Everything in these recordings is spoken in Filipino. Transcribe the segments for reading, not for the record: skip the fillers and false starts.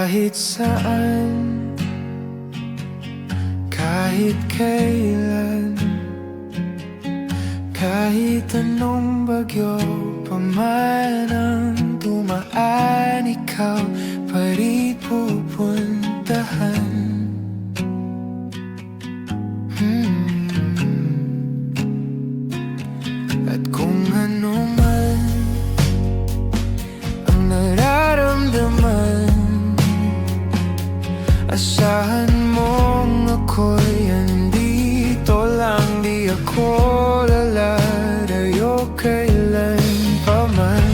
Kahit saan, kahit kailan, kahit anong bagyo pa man ang dumaan, ikaw pa rin pupuntahan. At kung ano man ang nararamdaman, asahan mong ako'y andito lang. Di ako lalayo kailan pa man,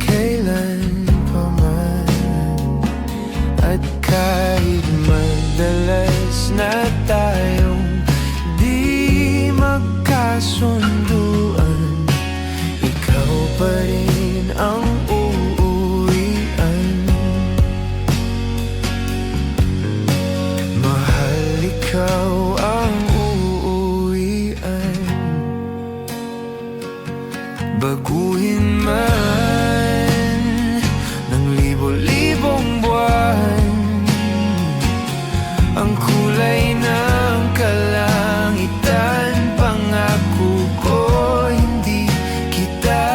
kailan pa man. At kahit madalas na tayong di magkasunduan, ikaw pa rin ang uuwian. Mahal, ikaw ang uuwian. Baguhin man ng libo-libong buwan ang kulay ng kalangitan, pangako ko hindi kita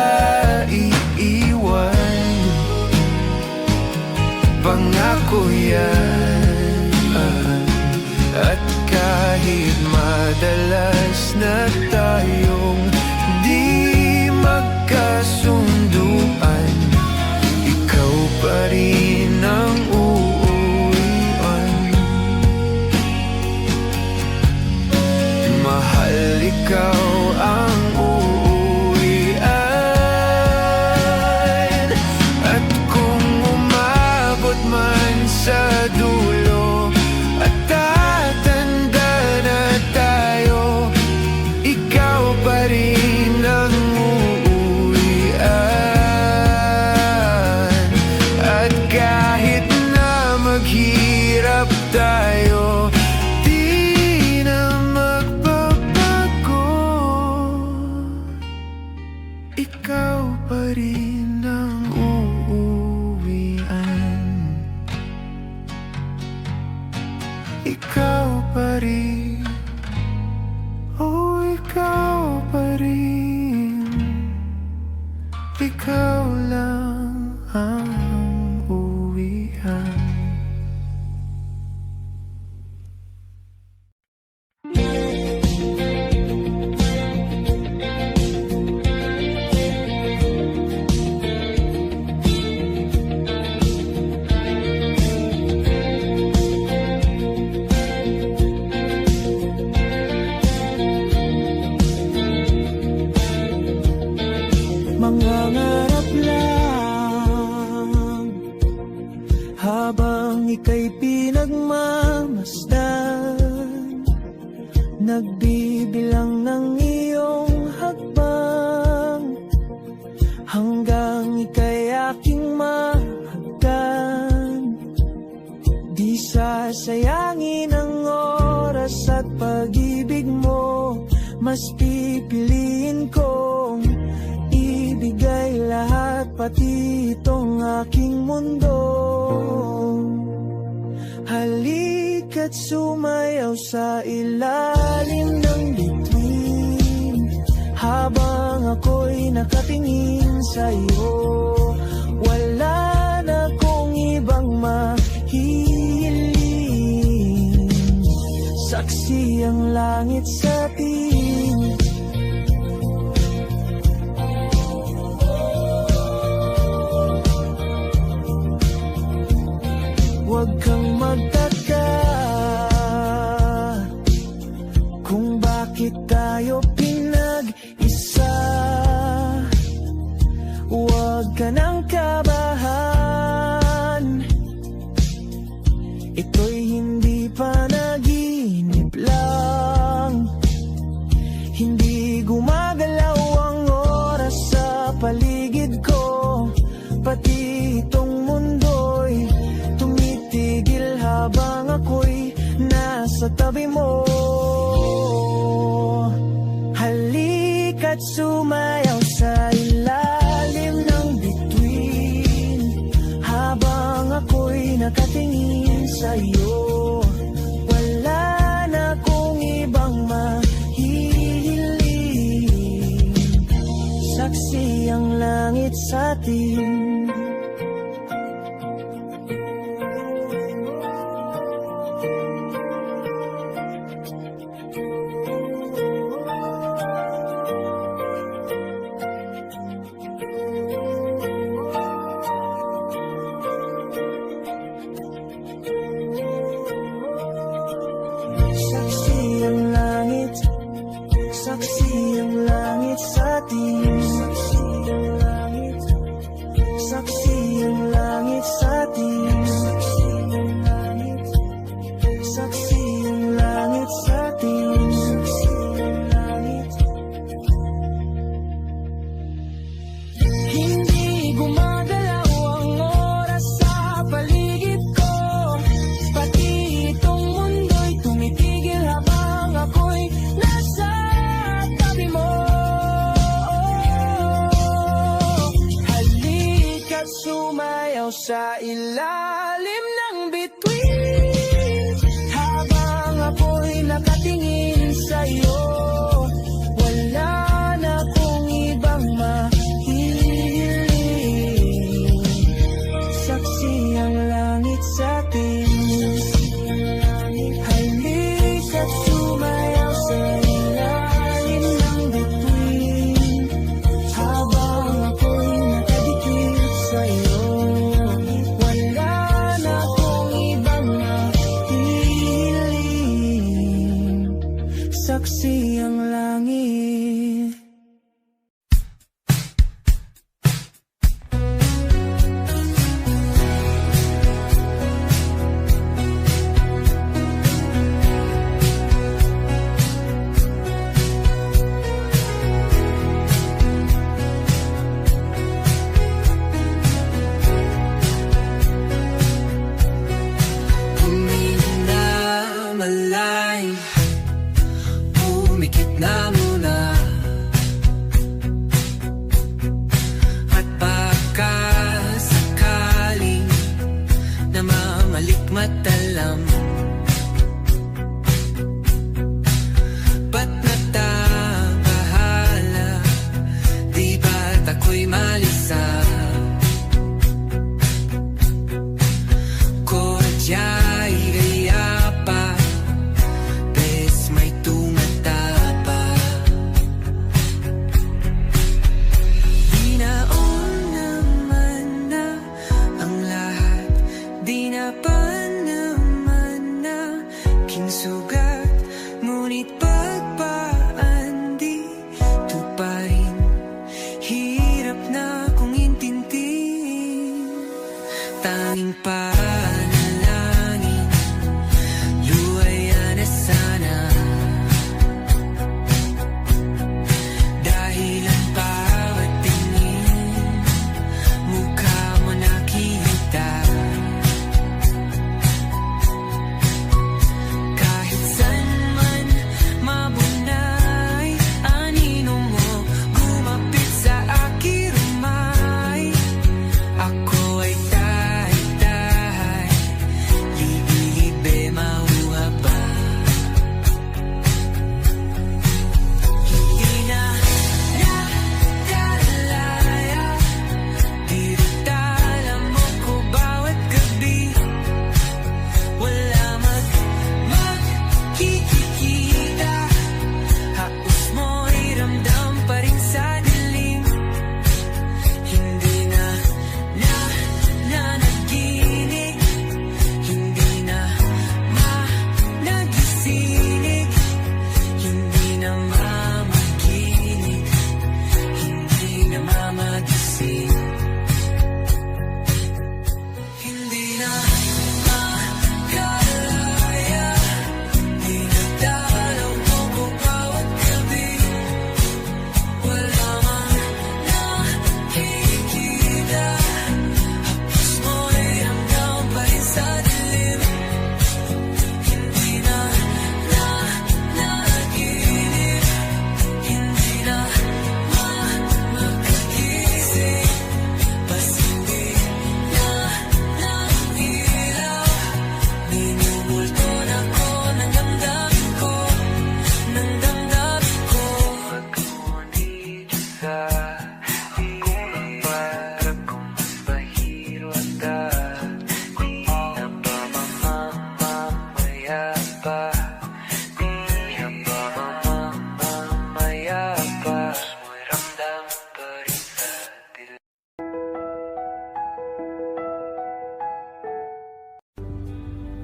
iiwan. Pangako yan. At kahit madalas na tayong di magkasunduan, ikaw pa rin ang uuwian. Mahal, ikaw ang uuwian. At kung umabot man sa dulo at tatanda na tayo, ikaw pa rin ang uuwian. At kahit na maghirap tayo, di na magbabago, ikaw pa rin ang uuwian. Ikaw pa rin, oh ikaw pa rin. Ikaw lang ang uuwian. Mangangarap lang habang ika'y pinagmamasdan, nagbibilang ng iyong hakbang, hanggang ika'y aking mahagdan. Di sasayangin ang oras at pag-ibig mo, mas pipiliin kong ibigay lahat, pati itong aking mundo. Halika't sumayaw sa ilalim ng bituin, habang ako'y nakatingin sa'yo. Wala na kong ibang mahihiling, saksi ang langit sa atin. Huwag kang magtaka kung bakit tayo pinag-isa. Huwag ka nang kabahan, ito'y hindi panaginip lang. Hindi gumagalaw ang oras sa paligid ko, pati itong mundo'y tumitigil habang ako'y nasa tabi mo. Halika't sumayaw sa ilalim ng bituin, nakatingin sa'yo. Wala na kong ibang mahihiling, saksi ang langit sa atin. Saksi ang langit, saksi ang langit sa atin. Saksi ang langit, saksi ang langit sa atin. Saksi ang langit, saksi ang langit sa atin. Saksi ang langit. Hindi gumagalaw ang oras sa paligid ko, pati itong mundo'y tumitigil habang ako'y nasa tabi mo. Halika't sumayaw sa ilalim ng bituin, habang ako'y nakatingin sa'yo. Wala na kong ibang mahihiling, saksi ang langit sa atin. Halika't sumayaw sa ilalim ng bituin, habang ako'y nakadikit sa'yo. Wala na akong ibang mahihiling, saksi ang langit. Malalim, pumikit na muna, at baka sakaling namamalikmatalam. Ba't natabahala, di ba't ako'y malisa? Kodya'y gaya pa, bes may tumatapa. Dinaon naman na ang lahat, di na pa naman na kinsugat, ngunit pagpaan dito pa rin, hirap na kong intindihin. Tanging panalangin, luwaya na sana, dahil ang bawat tingin, mukha mo nakita. Kahit saan man mabunay, anino mo gumapit sa aking rumay. Ako ay dahay-dahay,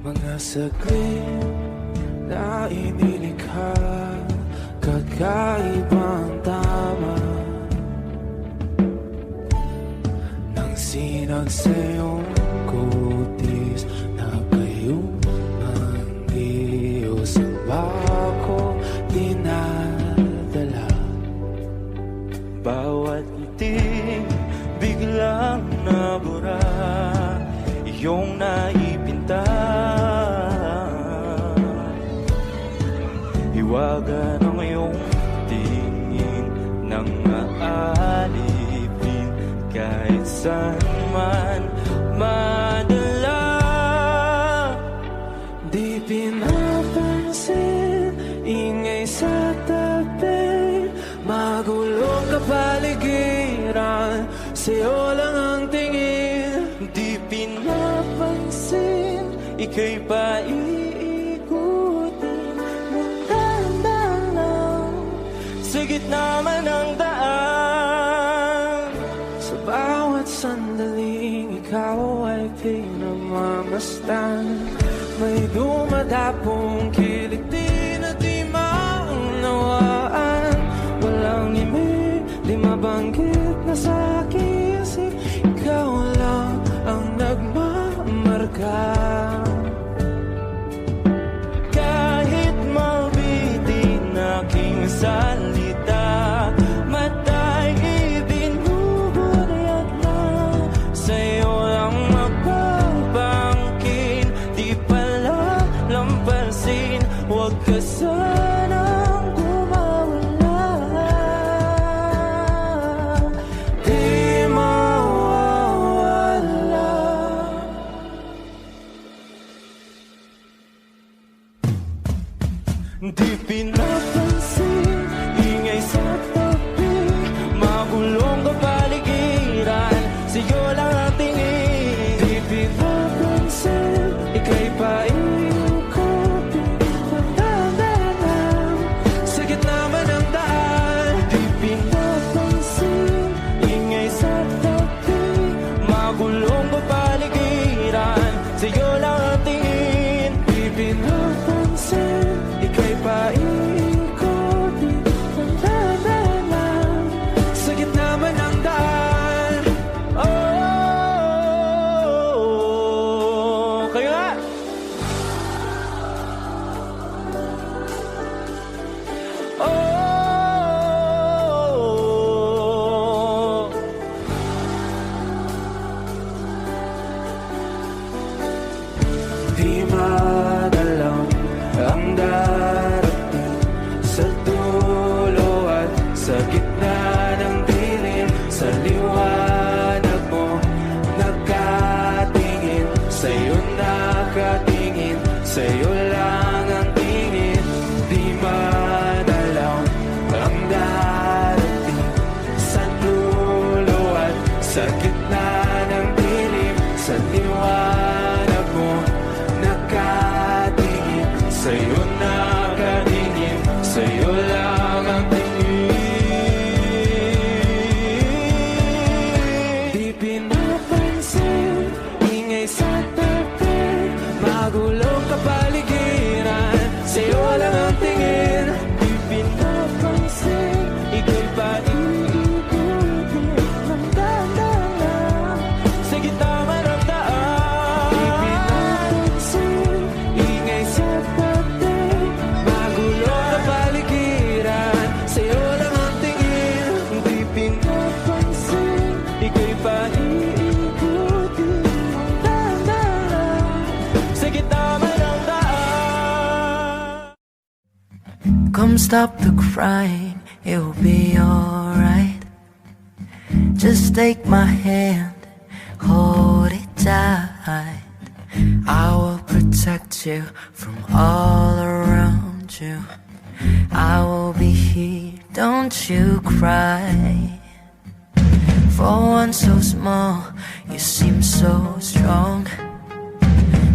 Mga saglit na inilikha, kakaibang tama nang sinag sa iyong kutis na kayong manggiyos ang bako dinadala. Bawat iting biglang nabura, iyong naipinta. Hiwaga ng iyong tingin nang aalipin kahit saan man madala. Di pinapansin, ingay sa tabi, magulong kapaligiran, sa'yo lang ang tingin. Di pinapansin, ika'y paiikutin ng dahan-dahan lang sa gitna man ng daan. Sa bawat sandaling ikaw ay pinagmamasdan, may dumadapong kilig di na di maunawaan. Walang imig, di mabanggit na sa aking isip, ikaw lang ang nagmamarka. Kahit mabitin aking salita, mata'y ibinubunayat na sa'yo lang magpapangkin. Di pala lampasin, huwag ka sanang kumawala. Di mawawala. Di pinapansin, ingay sa tabi, magulong kapaligiran, sa'yo lang ang tingin. Di pinapansin, ika'y paiikutin ng dahan-dahan sa gitna man ng daan. Di pinapansin, ingay sa tabi, magulong kapaligiran, sa'yo lang ang tingin. Di pinapansin, ika'y paiikutin ng dahan-dahan sa gitna man ng daan. Oh, kayo nga! Oh, Di madalaw ang darating sa dulo at sa gitna ng dilim. Sa liwanag mo nakatingin, sa'yo nakatingin, sa'yo lang ang tingin. Di madalaw ang darating sa dulo at sa gitna ng dilim. Sa liwanag mo nakatingin, sa'yo nakatingin, sa'yo lang ang tingin. Di pinapansin, ingay sa tabi, magulong kapaligiran, sa'yo lang ang tingin. di pinapansin, ika'y paiikutin ng dahan-dahan sa gitna man ng daan. Di pinapansin, ingay sa tabi, magulong kapaligiran, sa'yo lang ang tingin. Di pinapansin, ika'y paiikutin ng dahan-dahan sa gitna man ng daan. Come stop the crying, it will be alright. Just take my hand, hold it tight. I will protect you from all around you. I will be here, don't you cry. For one so small, you seem so strong.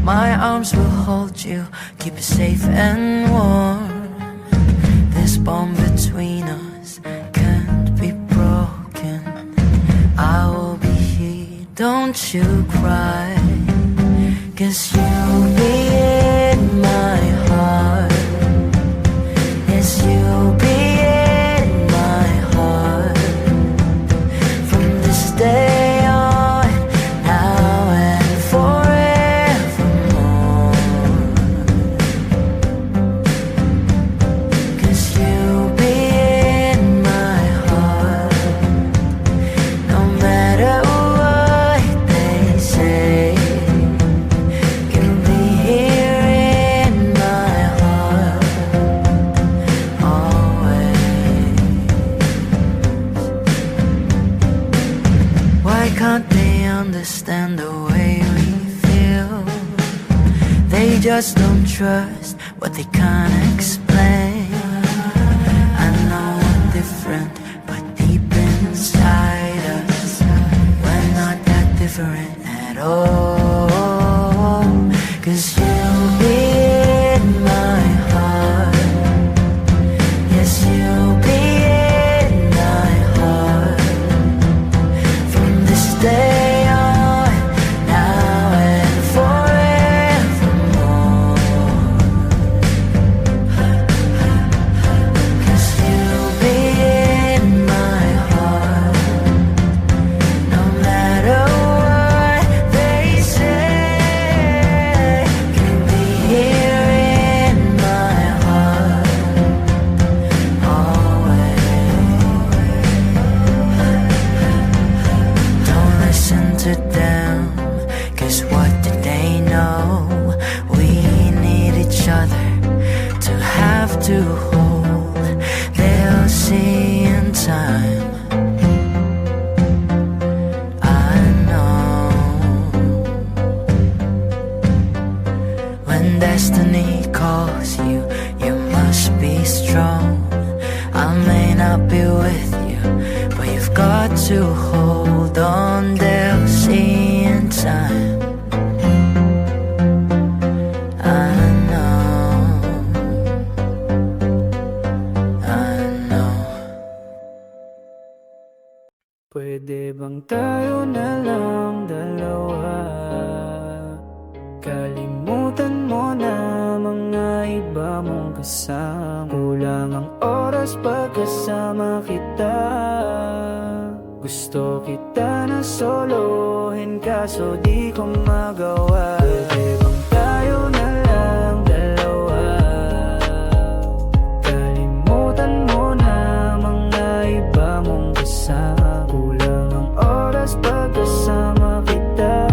My arms will hold you, keep you safe and warm. This bond between us can't be broken. I will be here, don't you cry. 'Cause you'll be understand the way we feel. They just don't trust what they can't explain. I know we're different, but deep inside us, we're not that different at all. 'Cause you'll be in my heart. Yes, you'll be in my heart. From this day on, now and forevermore. 'Cause you'll be in my heart. No matter what they say, you'll be here in my heart always. Don't listen to them, 'cause what did they know? We need each other to have to hold. They'll see in time, I know. When destiny calls you, you must be strong. I may not be with you, but you've got to hold on. They'll see in time, I know, I know. Pwede bang tayo na lang dalawa? Kalimutan mo na mga iba mong kasama. Kulang ang oras pagkasama kita. Gusto kita na solohin, kaso di ko magawa. Pwede bang tayo na lang dalawa? Kalimutan mo na mga iba mong kasama. Kulang ang oras pagkasama kita.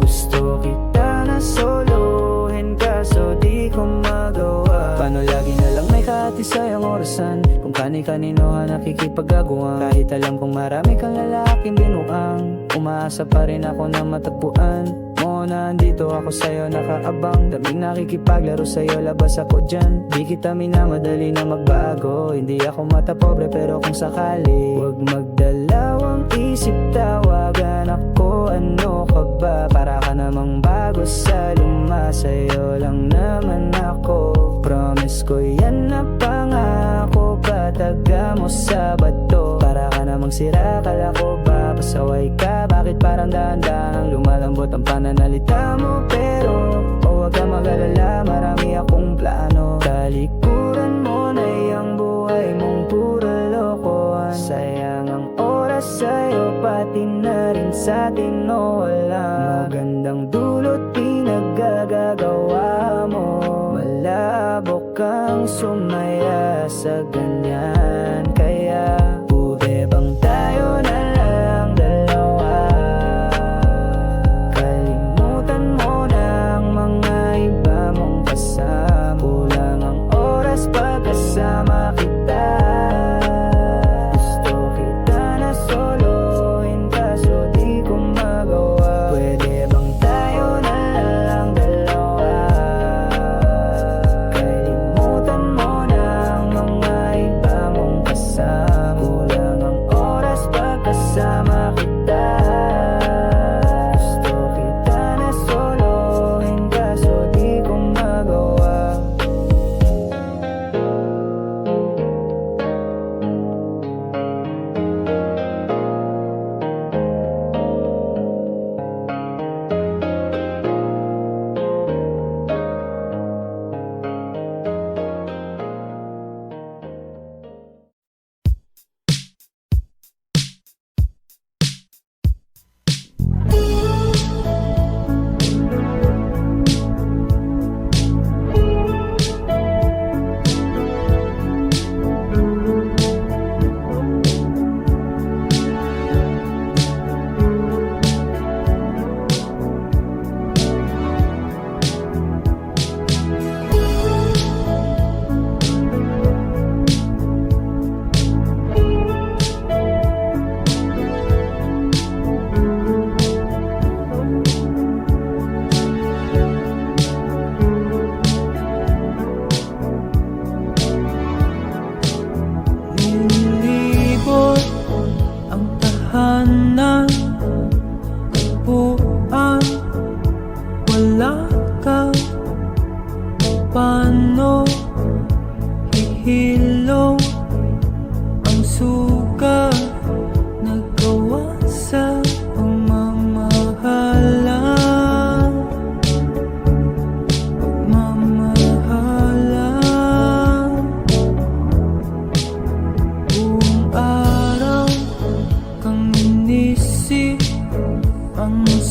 Gusto kita na solohin, kaso di ko magawa. Paano lagi na lang may katisayang orasan? Kung kani-kanino ka nakikipag-aguan. Kahit alam kong marami kang lalaking binuang, umaasa pa rin ako na matagpuan mo na andito ako sa'yo nakaabang. Daming nakikipaglaro sa'yo, labas ako dyan. Di kita minamadali na magbago. Hindi ako mata pobre pero kung sakali, huwag magdalawang isip, tawagan ako. Ano ka ba? Para ka namang bago sa luma. Sa'yo lang naman ako. Promise ko yan na pangako. Pataga mo sa bato. Para ka namang sira, kala ko ba pasaway ka? Bakit parang dahan-dahan lumalambot ang pananalita mo? Pero huwag ka mag-alala, marami akong plano. Talikuran mo na yung buhay mong puro lokohan. Sayang ang oras sa'yo, pati na rin sa'tin o wala. Magandang dulot pinagagagawa mo. Malabo kang sumaya sa ganyan. Kaya pwede bang tayo na lang dalawa? Kalimutan mo na ang mga iba mong kasama. Kulang ang oras pagkasama kita. Gusto kita na solohin, kaso di ko magawa. Pwede bang tayo na lang dalawa? Kalimutan mo na ang mga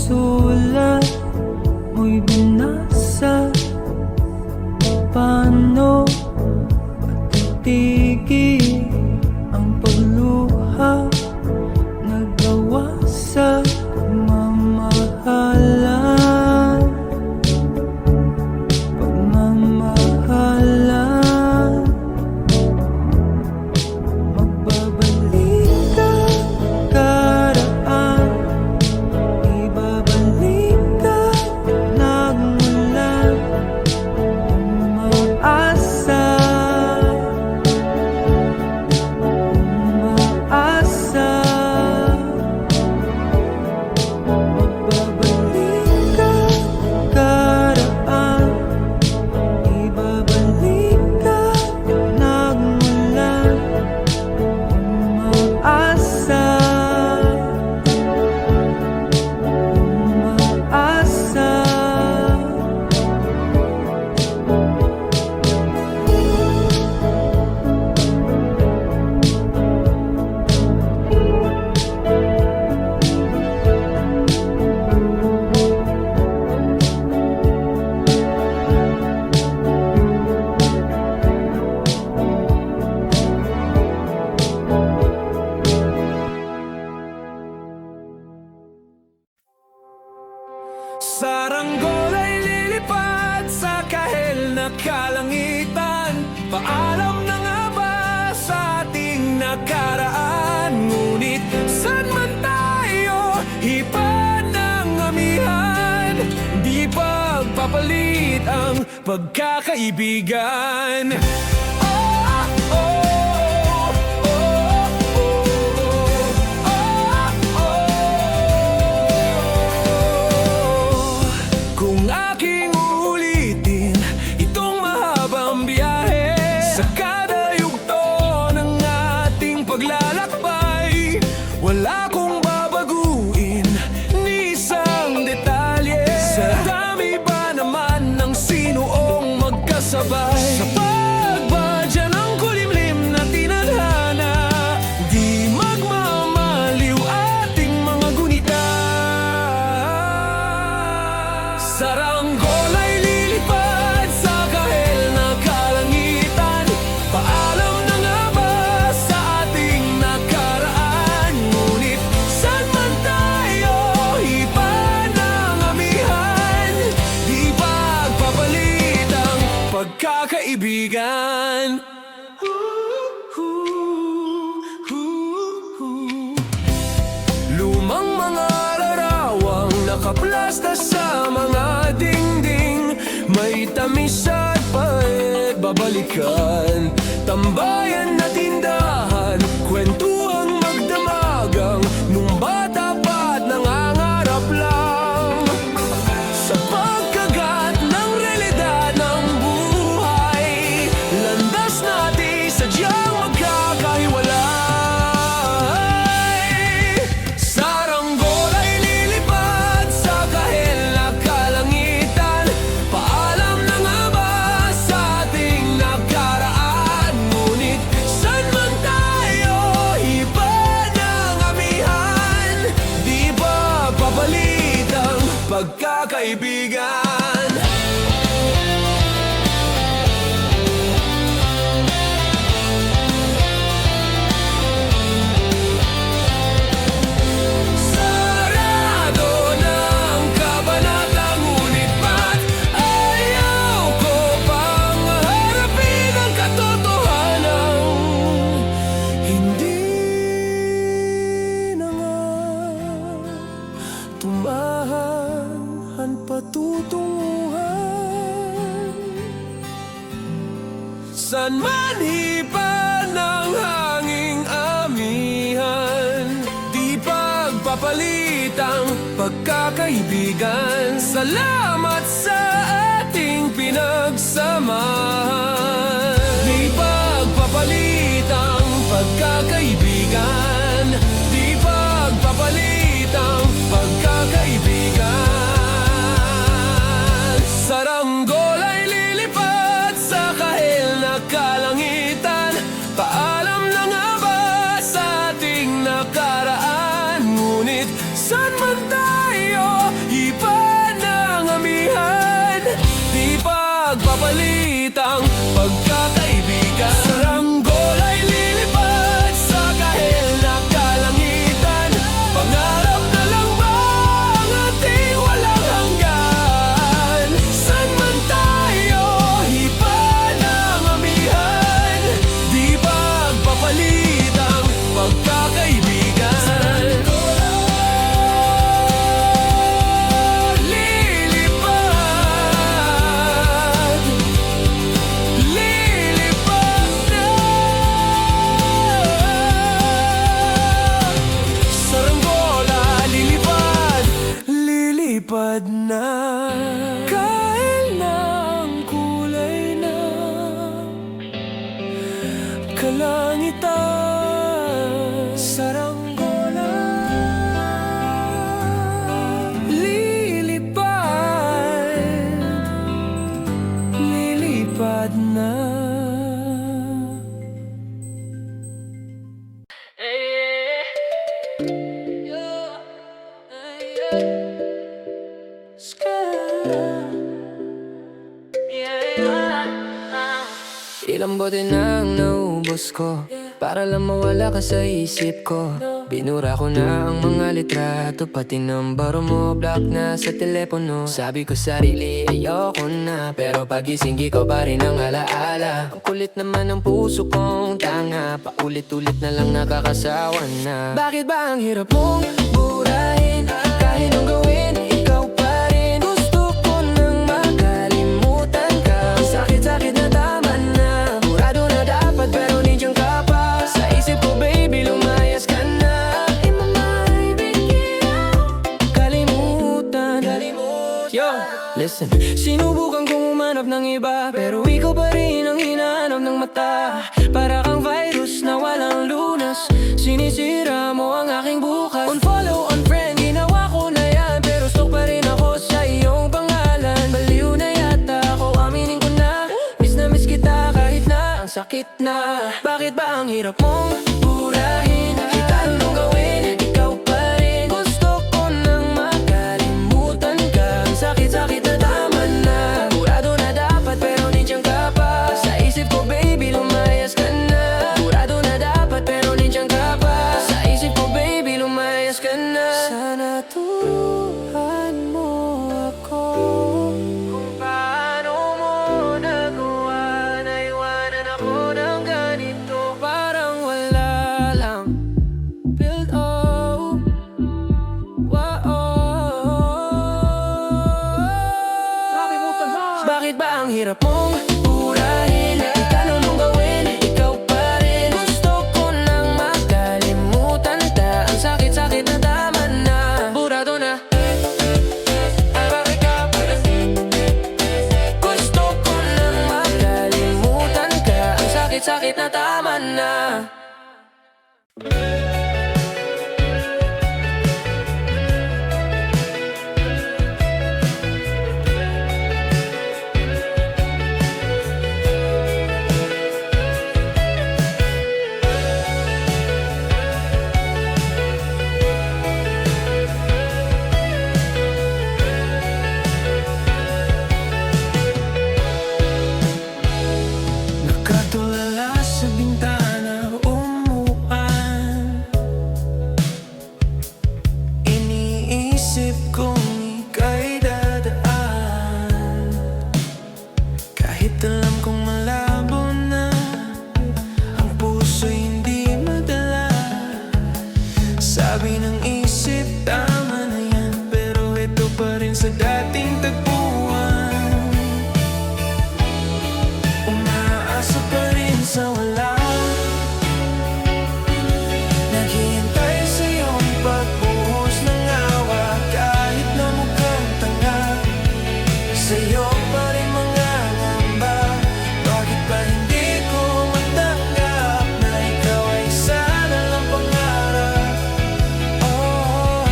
sulat mo'y binasa. Paano matitigil ang pagluha? Nagawa sa pagmamahalan, pagmamahalan. Magbabalik ka karaan, ibabalik ka nagmula. Umaasa, umaasa. Magbabalik ka karaan, ibabalik ka nagmula. Umaasa, umaasa. Saranggol ay lilipad sa kahel na kalangitan. Paalam na nga ba sa ating nakaraan? Ngunit saan man tayo, hipad ng amihan. Di pagpapalit ang pagkakaibigan. Kung aking uulitin itong mahabang biyahe, sa kada yugto ng ating paglalakbay, wala kong babaguin ni isang detalye. Sa dami ba naman ng sinuong magkasabay, sa pagbadya ng kulimlim na tinadhana, di magmamaliw ating mga gunita. Saranggol ay lilipad sa kahel na kalangitan. Paalam na nga ba sa ating nakaraan? Ngunit saan man tayo, hipad ng amihan. Di pagpapalit ang pagkakaibigan. Lumang mga larawang nakaplasta sa mga dingding, may tamis at pait babalikan. Tambayan na tindahan, kwentuhang magdamagang, nung bata pa't nangangarap lang. Sa pagkagat ng realidad ng buhay, landas natin sadyang magkakahiwalay. Saranggol ay lilipad sa kahel na kalangitan. Paalam na nga ba sa ating nakaraan? Ngunit saan man tayo, hipad ng amihan. Di ba papalit ang pagkakaibigan? Sarado ng kabanata, ngunit ba't ayaw ko pang harapin ang katotohanan? Hindi na nga tumahan patutunguhan. San man hipan ng hanging amihan, di pagpapalit ang pagkakaibigan. Salamat sa ating pinagsamahan. Di pagpapalit ang pagkakaibigan. Di pagpapalit ang pagkakaibigan. Saranggol ay lilipad sa kahel na kalangitan. Paalam na nga ba sa ating nakaraan? Ngunit saan man tayo, lilipad na. Kahit na ang kulay ng kalangitan, saranggola lilipad na. Ilang bote na ang naubos ko para lang mawala ka sa isip ko. Binura ko na ang mga litrato, pati number mo block na sa telepono. Sabi ko sarili ayoko na, pero pagising ko pa rin ang alaala. Ang kulit naman ng puso kong tanga, paulit-ulit na lang nakakasawa na. Bakit ba ang hirap mong burahin? Kahit anong gawin, ikaw pa rin. Gusto ko nang makalimutan ka. Ang sakit-sakit na tama na, burado na dapat pero nandiyan ka pa. Sa isip ko baby lumayas ka na. Kalimutan. Yo, listen, sinubukan kong umanap ng iba, pero ikaw pa rin ang hinahanap ng mata. Para kang virus na walang lunas, sinisira mo ang aking bukas. Unfollow, unfriend, ginawa ko na yan, pero stuck pa rin ako sa iyong pangalan. Baliw na yata ako, aminin ko na miss kita kahit na ang sakit na. Bakit ba ang hirap mong burahin? Kahit anong gawin, ikaw pa rin. Gusto ko nang makalimutan ka. Ang sakit-sakit na tama na, burado na dapat pero nandiyan ka pa. Sa isip ko baby lumayas ka na. Burado na dapat pero nandiyan ka pa. Sa isip ko baby lumayas ka na. Sana turuan mo ako kung paano mo nagawa na iwanan ako ng ganito. Parang wala lang build up. Bakit ba ang hirap mong burahin? Kahit anong gawin, ikaw pa rin. Gusto ko nang makalimutan ka. Ang sakit-sakit na tama na, burado na. Ay bakit ka pa rin? Gusto ko nang makalimutan ka. Ang sakit-sakit na tama na. Nakatulala sa bintana, umuan. Iniisip kong ika'y dadaan. Kahit alam kong malabo na, ang puso'y hindi madala. Sabi ng isip, tama na yan, pero ito pa rin sa dating tagpuan. Umaasa pa rin sa wala, naghihintay sa iyong pagbuhos ng awa. Kahit na mukhang tanga, sa'yo pa rin mga ngamba. Bakit ba hindi ko matanggap na ikaw ay isa na lang pangarap? Oh,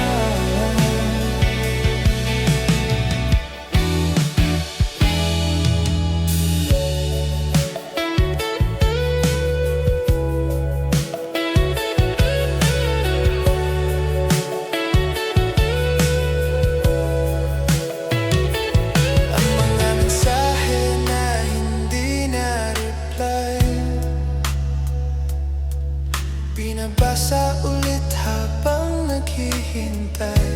ang mga mensahe na hindi na-reply, binabasa ulit habang naghihintay.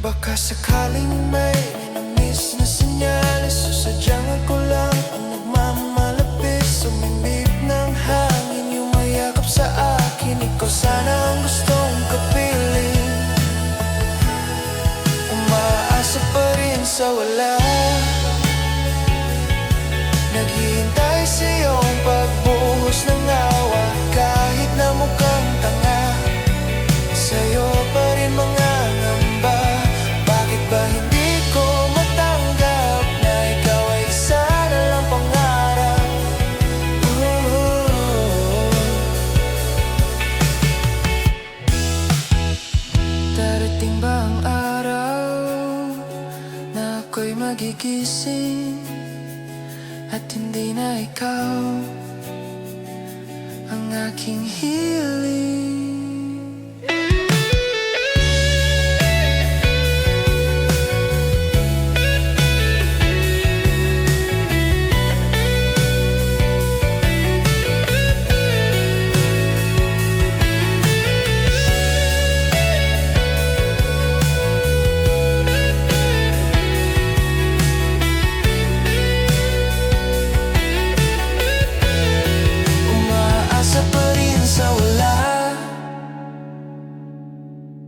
Baka sakaling may minamiss na senyales, o sadyang ako lang ang nagmamalapis. Sumimip ng hangin, yumayakap sa akin. Ikaw sana ang gustong kapiling. Umaasa pa rin sa wala, naghihintay sa iyong pagbuhos ng awa. Kahit na mukhang tanga, sa'yo pa rin mga ngamba. magigising at hindi na ikaw ang aking hiling.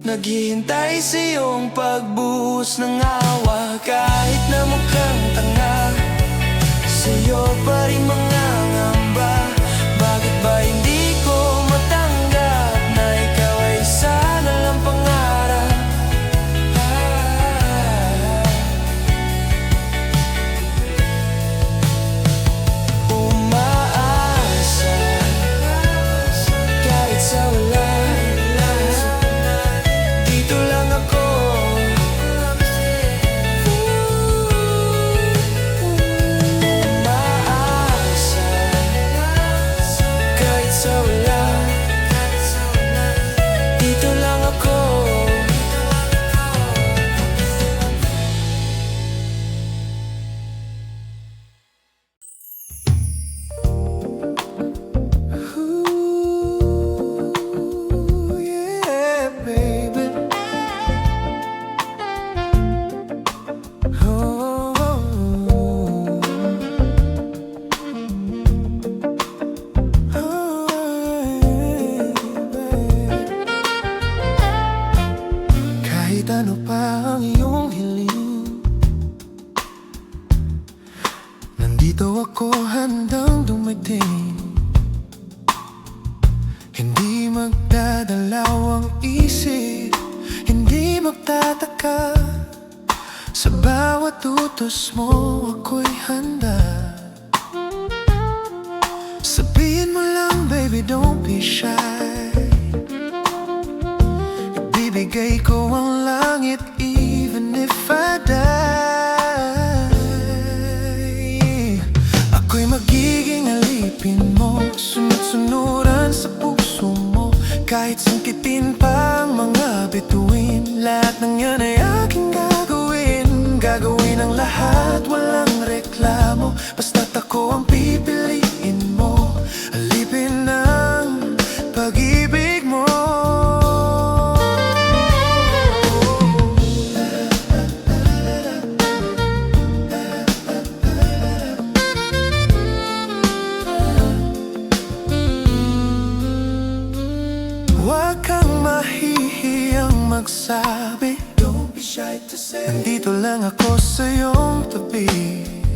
Naghihintay sa iyong pagbuhos ng awa. Kahit na mukhang tanga, sa'yo pa rin mga ngamba. Bakit ba hindi ko matanggap na ikaw ay sana lang pangarap? Umaasa kahit sa wala. Dito lang ako. Umaasa kahit sa wala. Dito lang ako. Ooh, yeah, baby. Kahit ano pa ang iyong hiling, nandito ako handang dumating. Hindi magdadalaw ang isip, hindi magtataka. Sa bawat utos mo ako'y handa. Sabihin mo lang baby, don't be shy. Ibibigay ko ang langit even if I die. Ako'y magiging alipin mo, sunod-sunuran sa puso mo. Kahit sangkitin pa ang mga bituin, lahat ng yan ay aking gagawin. Gagawin ang lahat, walang reklamo. Basta't ako ang pipiliin mo. Alipin ang pag-ibig mo. Huwag kang mahihiyang magsabi, don't be shy to say. Nandito lang ako sa iyong tabi,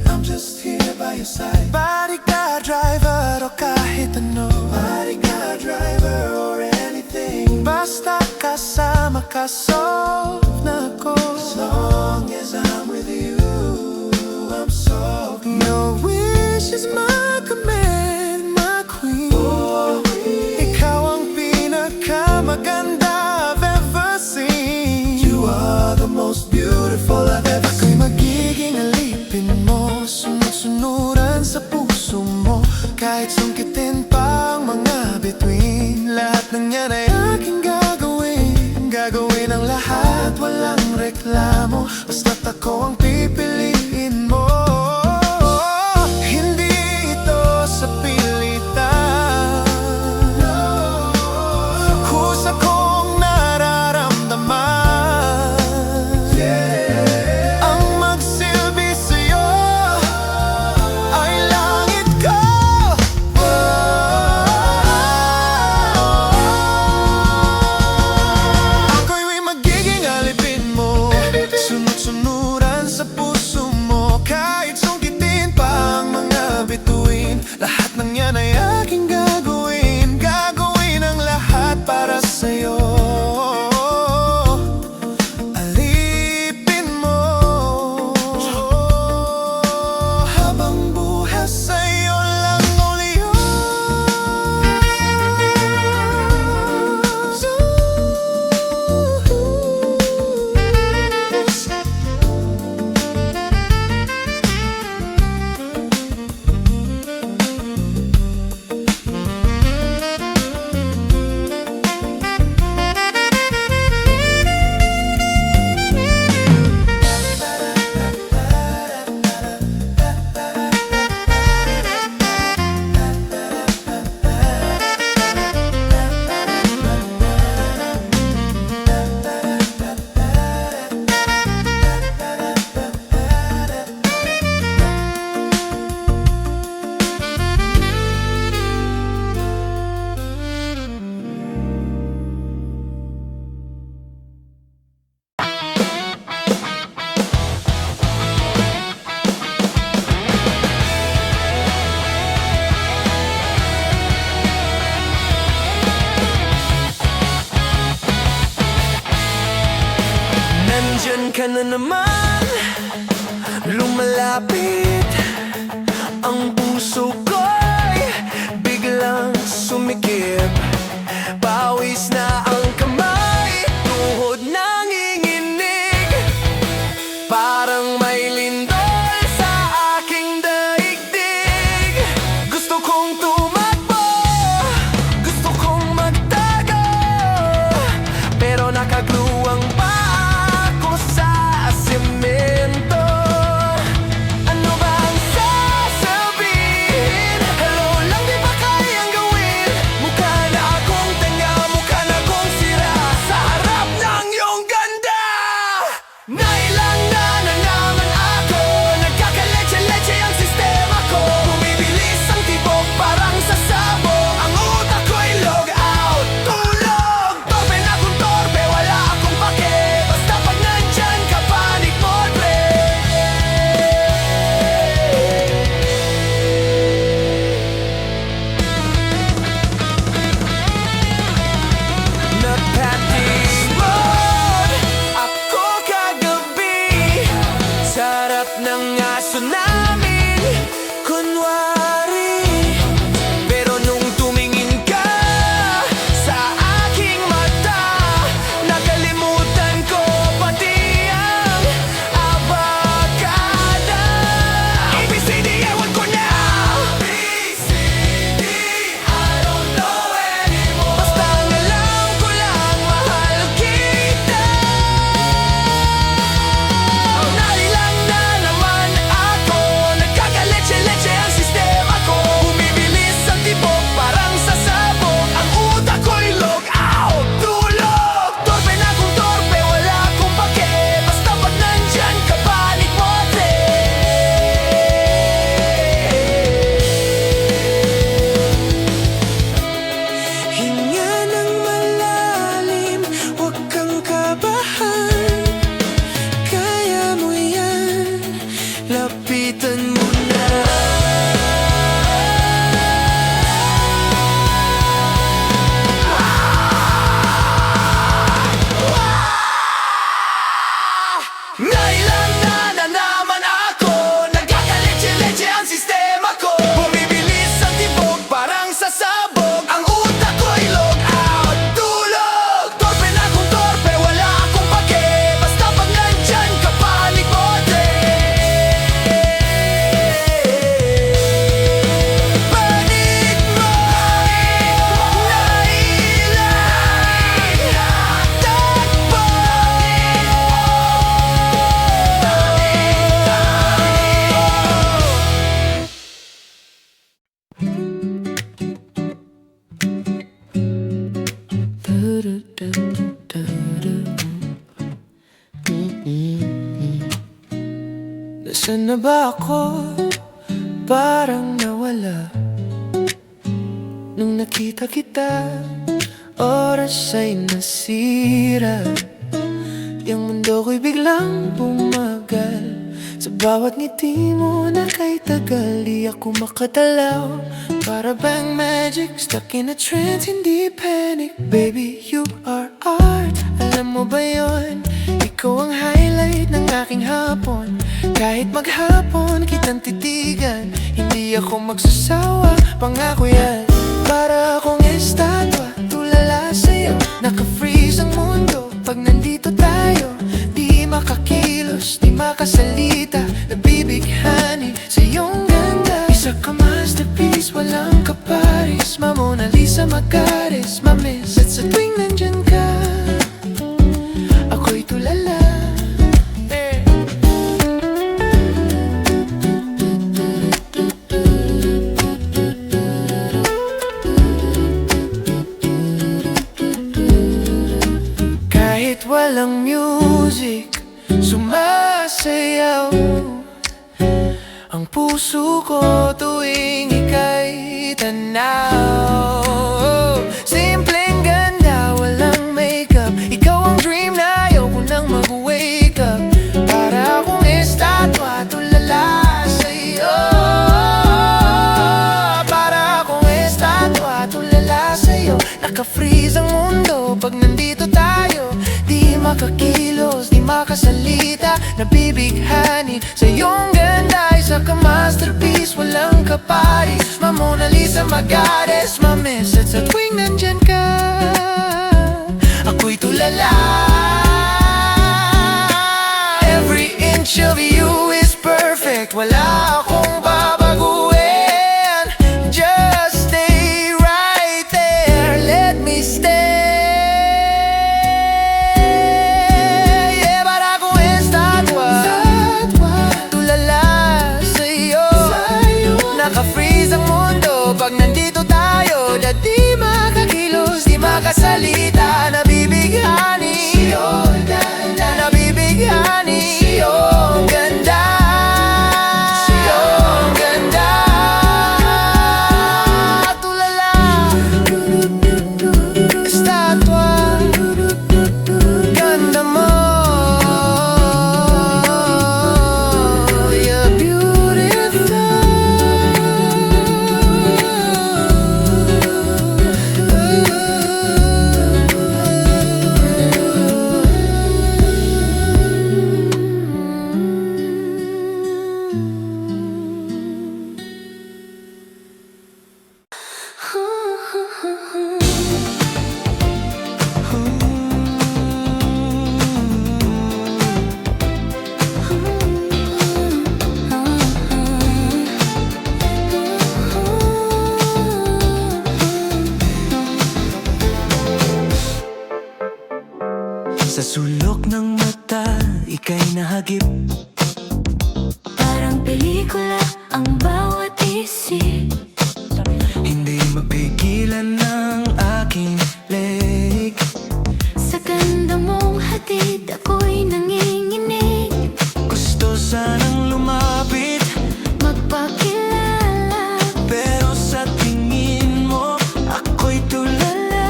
I'm just here by your side. Bodyguard, driver o kahit ano, bodyguard, driver or anything. Basta kasama ka, solve na ako. As long as I'm with you, I'm solving. Your wish is my command, my queen. Ikaw ang pinakamaganda I've ever seen. You are the most beautiful I've ever seen. Ako'y magiging alipin mo, sunod-sunuran sa puso mo. Kahit sungkitin pa ang mga bituin, lahat ng yan ay aking gagawin. Gagawin ang lahat, walang reklamo. Basta't ako ang pipiliin mo. Hindi ito sa pilitan, kusa kong nararamdaman. Ang magsilbi sa'yo ay langit ko. Ako'y magiging alipin mo, sunod-sunod Diyan ka na naman lumalapit. Ang puso ko'y biglang sumikip. Pawis na ang kamay, tuhod nanginginig. Parang may lindol sa aking daigdig. Gusto kong tumakbo, gusto kong magtago, pero nakagluwang pa ako sa semento. Ano ba ang sasabihin? Hello lang, di ba kayang gawin? Mukha na akong tanga, mukha na akong sira sa harap ng iyong ganda. Nailang na naman ako, nagkakaleche-leche ang sistema ko. Bumibilis ang tibok parang sasabog, ang utak ko'y log out. Tulog, torpe na kung torpe, wala akong pake. Basta pag nandyan ka, panic mode Nag-practice mode ako kagabi sa harap ng aso namin, kunwari. Pero nung tumingin ka sa aking mata, nakalimutan ko pati ang abakada. ABCD, ewan ko na. ABCD, I don't know anymore. Basta ang alam ko lang, mahal kita. Nailang na naman ako, nagkakaleche-leche ang sistema ko. Bumibilis ang tibok parang sasabog, ang utak ko'y log out. Tulog, torpe na kung torpe, wala akong pake. Basta pag nandyan ka, panic mode. Hinga ng malalim, huwag kang kabahan. Kaya mo yan, lapitan mo na. Nailang na naman ako, nagkakaleche-leche ang sistema ko. Bumibilis ang tibok parang sasabog, ang utak ko'y log out. Tulog, torpe na kung torpe, wala akong pake. Basta pag nandyan ka, panic mode. Panic mode, nailang takbo. Nasaan na ba ako? Parang nawala. Nung nakita kita, oras ay nasira. Yung mundo ko'y biglang bumagal. Sa bawat ngiti mo na kay tagal, di ako makatalaw. Para bang magic, stuck in a trance, hindi panic. Baby, you are art. Alam mo ba yun? Ikaw ang highlight ng aking hapon. Kahit maghapon kitang titigan, hindi ako magsasawa, pangako yan. Para akong estatwa, tulala sa'yo. Naka-freeze ang mundo pag nandito tayo. Di makakilos, di makasalita. Nabibighani sa iyong ganda. Isa ka masterpiece, walang kaparis. Ma Mona Lisa, Magares, ma-miss. At sa tuwing nandyan ka, ako'y tulala. Kahit walang music, sumasayaw ang puso ko tuwing ika'y tanaw. Simpleng ganda, walang makeup. Ikaw ang dream na ayaw ko nang mag-wake up. Para akong estatwa, tulala sa'yo. Para akong estatwa, tulala sa'yo. Naka-freeze ang mundo pag nandito tayo. Di makakilos, di makasali. nabibighani sa iyong ganda, isa ka masterpiece, walang kapari. Ma Mona Lisa, ma goddess, ma miss. At sa tuwing nandyan ka, ako'y tulala. Every inch of you is perfect, wala akong babaguhin. Just stay right there, let me stay. Yeah, para akong estatwa, tulala sa iyo. Naka-freeze ang mundo pag nandito tayo, na di makakilos, di makasalita. Nabibighani, nabibighani iyong ganda, iyong ganda. Tulala, estatwa, ganda mo. You're Sa sulok ng mata, ika'y nahagip. Parang pelikula ang bawat isip. Hindi mapigilan ng aking leg. Sa ganda mong hatid, ako'y nanginginig. Gusto sanang lumapit, Magpakilala, pero sa tingin mo, ako'y tulala.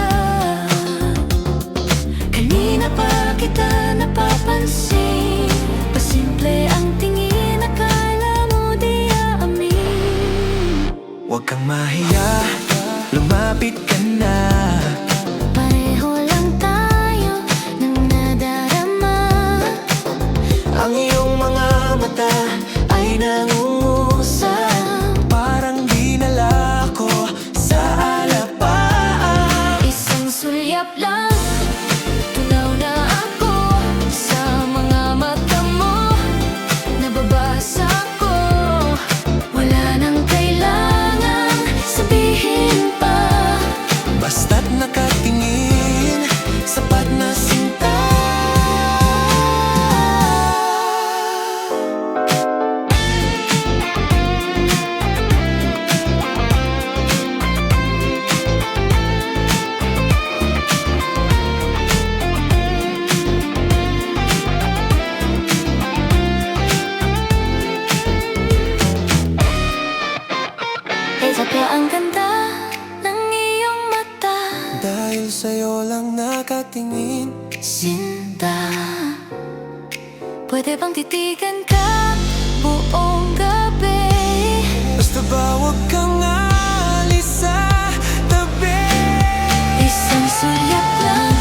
kanina pa kita napapansin. Pasimple ang tingin, akala mo di aamin. Huwag kang mahiya, lumapit ka na. Pareho lang tayo ng nadarama. Ang iyong mga mata ay nangungusap, parang dinala ko sa alapaan. Isang sulyap lang, tunaw na ako sa mga mata mo. Nababasa ko, wala nang kailangang sabihin pa. Basta't nakatingin, sapat na sinta. Isa pa ang ganda ng iyong mata, Dahil sa'yo lang nakatingin. Sinta. Pwede bang titigan ka buong gabi? Basta ba huwag kang alis sa tabi. Isang sulyap lang,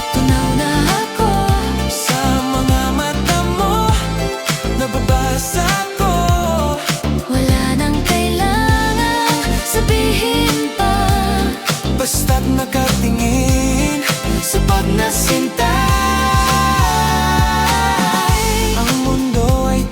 tunaw na ako Sa mga mata mo, nababasa ko. wala nang kailangang sabihin pa. Basta't nakatingin, sapat na sinta. Ang mundo ay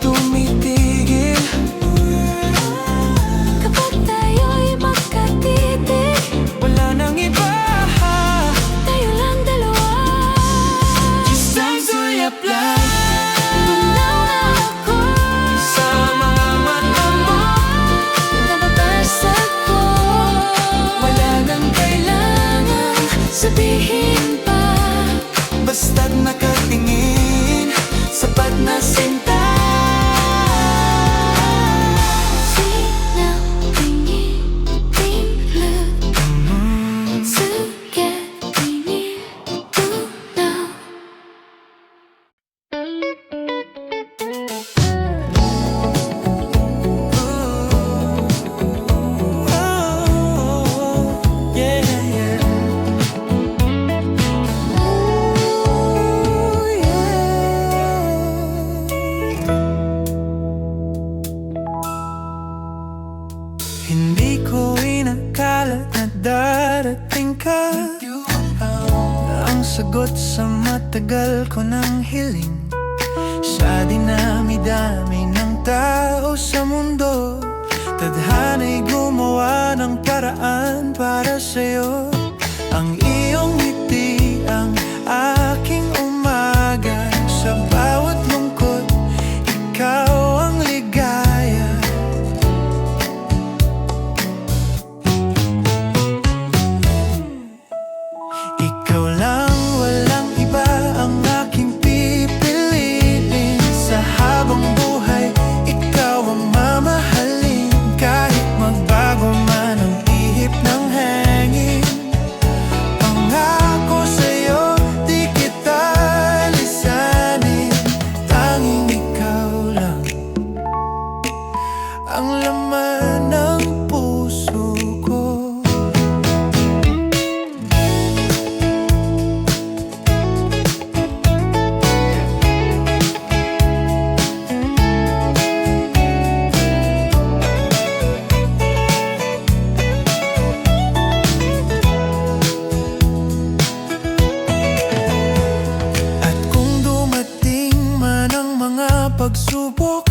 hiling sa dinami-dami ng tao sa mundo. Tadhana'y gumawa ng paraan para sa'yo. Ang iyong ngiti ang aking umaga. Sa bawat lungkot, ikaw ang ligaya. Ikaw lang, walang iba ang aking pipiliin. Sa habang buhay, ikaw ang mamahalin. Kahit magbago man ang ihip ng hangin, pangako sa'yo, di kita lisanin. Tanging ikaw lang ang laman ng puso ko. At kung dumating man ang mga pagsubok,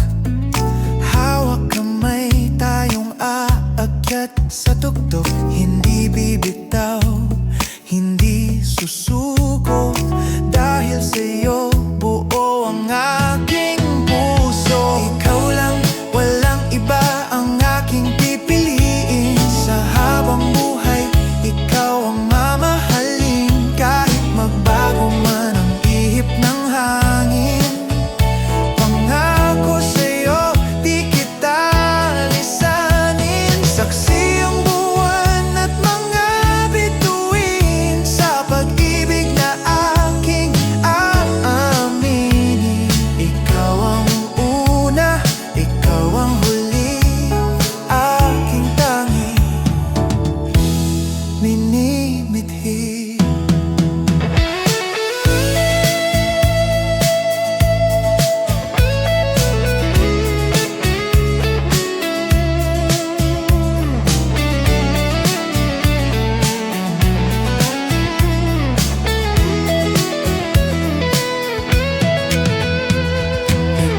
hawak kamay tayong aakyat sa tuktok. Hindi bibitaw, hindi susuko. Dahil sa'yo buo ang aking puso. Ikaw lang, walang iba ang aking pipiliin. Sa habang buhay, ikaw ang mamahalin. Kahit magbago man ang ihip ng hangin, pangako sa'yo, di kita lisanin. Saksi ang buwan at mga bituin sa pag-ibig na aking aaminin. Ikaw ang una, ikaw ang huli, aking tanging minimithi.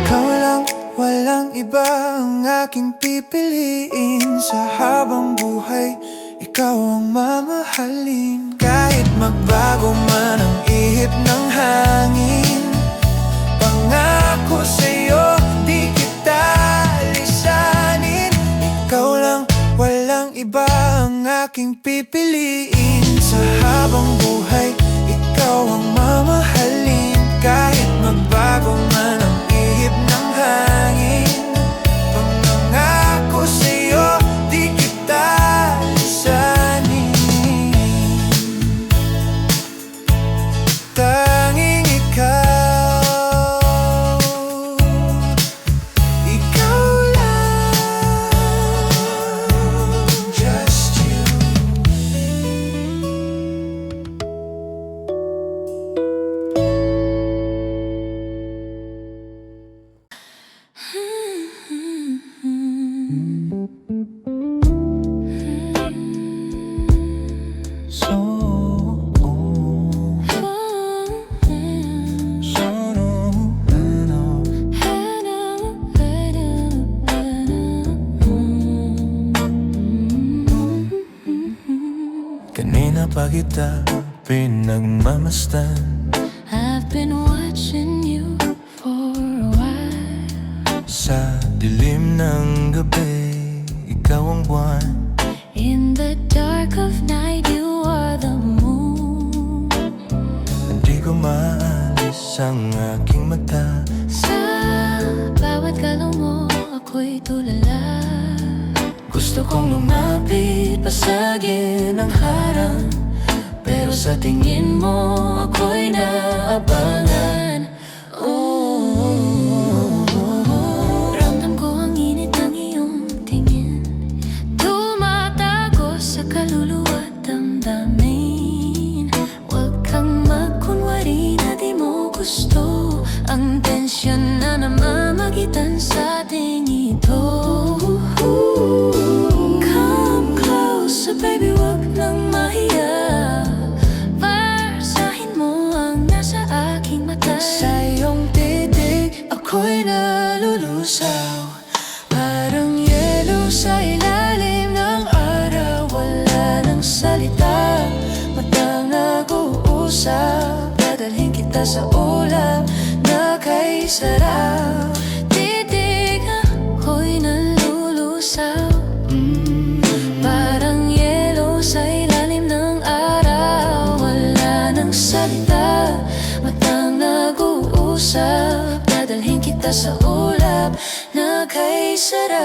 Ikaw lang, walang iba ang aking pipiliin. Sa habang buhay, ikaw ang mamahalin. Kahit magbago man ang ihip ng hangin, pangako sa'yo, di kita lisanin. Ikaw lang, walang iba ang aking pipiliin. Sa habang buhay, ikaw ang mamahalin. Kahit magbago man ang ihip ng hangin, pangako sa'yo, di kita lisanin. Tanging ikaw, ikaw lang, just you. Kanina pa kita pinagmamasdan. I've been watching you for a while. Sa dilim ng gabi, ikaw ang buwan. In the dark of night, you are the moon. Hindi ko maalis ang aking mata. Sa bawat galaw mo, ako'y tulala. Gusto kong lumapit, basagin ang harang, pero sa tingin mo, ako'y naabangan. Ramdam ko ang init ng iyong tingin, tumatago sa kaluluwa at damdamin. Huwag kang magkunwari na di mo gusto ang tensyon na namamagitan sa ating ito. Come closer, baby, wag nang mahiya. Basahin mo ang nasa aking mata. Sa'yo ako'y nalulusaw. Parang yelo sa ilalim ng araw. Wala nang salita, matang nag-uusap. Dadalhin kita sa ulap na kay sarap. Titig ako'y nalulusaw. Parang yelo sa ilalim ng araw. Wala nang salita, matang nag-uusap. Dadalhin kita sa ulap na kay sarap.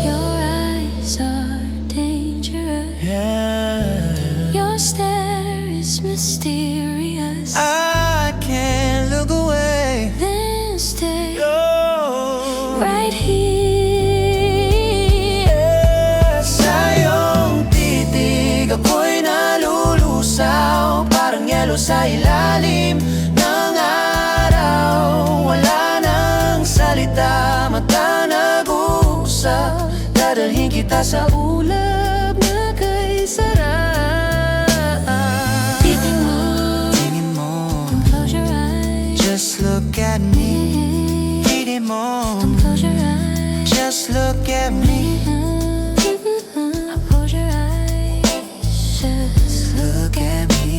Your eyes are dangerous. Your stare is mysterious. I can't look away. Then stay Oh, right here. sa iyong titig ako'y nalulusaw. Parang yelo sa ilalim ng araw. Wala nang salita, mata nag-uusap. Dadalhin kita sa Ulap na kay sarap. Tingin mo, tingin mo. close your eyes. Just look at me. Tingin mo. Close your eyes. Just look at me. Close your eyes. Just Look at me.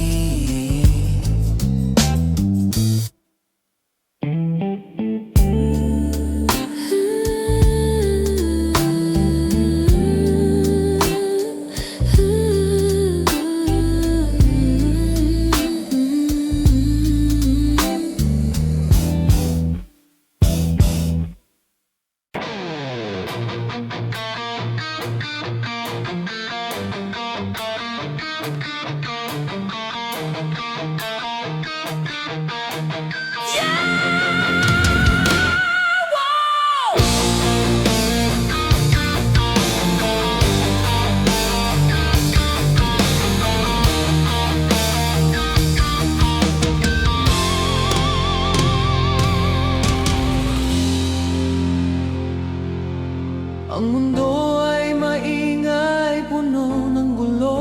Ang mundo ay maingay, puno ng gulo.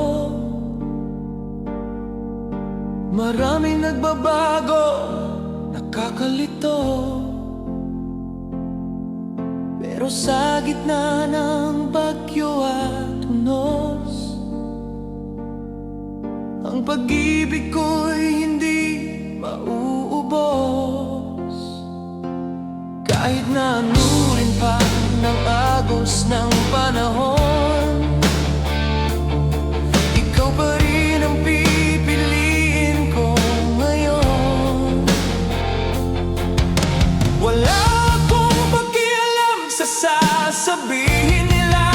Maraming nagbabago, nakakalito. Pero sa gitna ng bagyo at unos, ang pag-ibig ko'y hindi mauubos. Kahit na anuhin pa ng agos ng panahon, ikaw pa rin ang pipiliin ko ngayon. Wala akong pakialam sa sasabihin nila,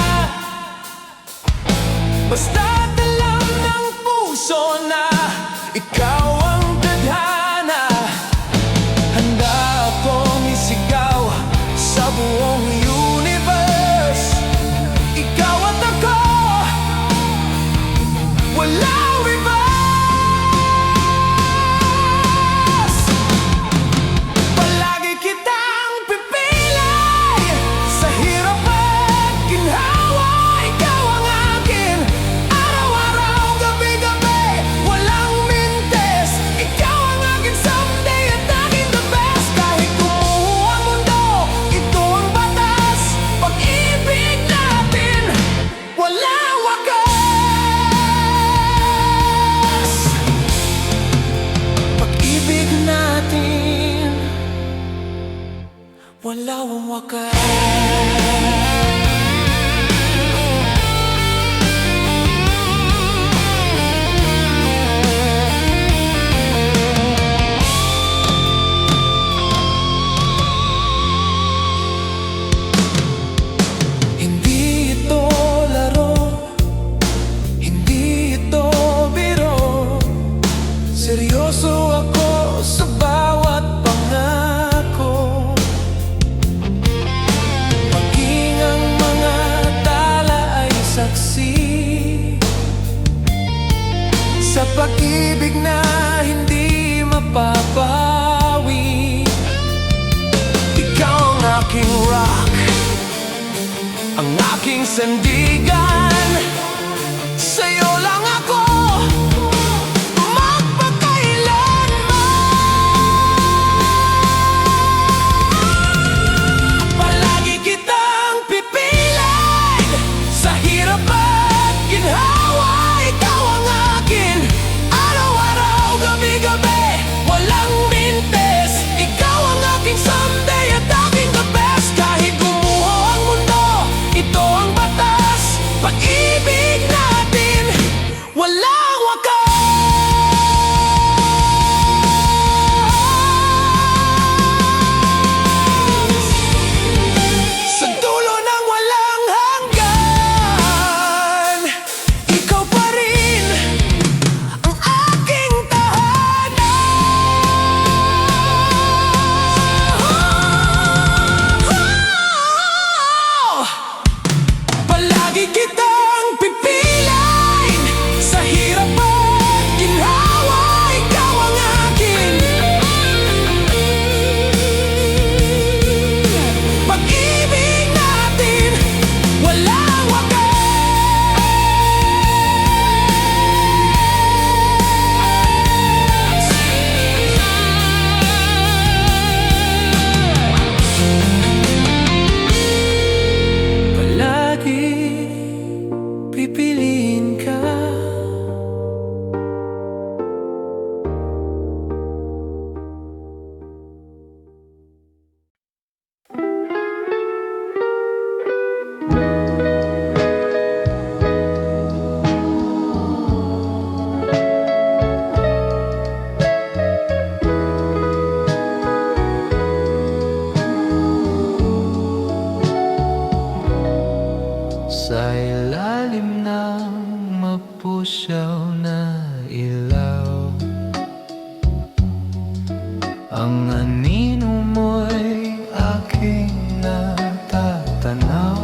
basta't alam ng puso na ikaw ang tadhana. Handa akong isigaw sa buong universe. Ikaw at ako, walang reverse. Palagi kitang pipilay sa hirap at ginhawa. Ikaw ang akin, araw-araw, gabi-gabi, walang mintes. Ikaw ang akin someday at akin the best. Kahit gumuho ang mundo, ito ang batas. Pag-ibig natin, walang wakas. Pag-ibig natin, walang wakas. Hindi ito laro, hindi ito biro. Seryoso ako sa bawat pangako. Sa pag-ibig na hindi mapapawi. Ikaw ang aking rock, ang aking sandigan. Sa'yo lang ako magpakailanman. Palagi kitang pipilin sa hirap at ginhawa. Ikaw ang akin, araw-araw, gabi-gabi, walang mintes. Ikaw ang aking someday at aking the best. Kahit gumuho ang mundo, ito ang batas. Pag-ibig natin, walang wakas. Sa dulo ng walang hanggan, ikaw pa rin ang aking tahanan. Palagi kitang pipilin sa hirap at ginhawa. Ikaw ang akin, pag-ibig natin, walang wakas. Palagi pipiliin ka. Sa ilalim ng mapusyaw na ilaw, ang anino mo'y aking natatanaw.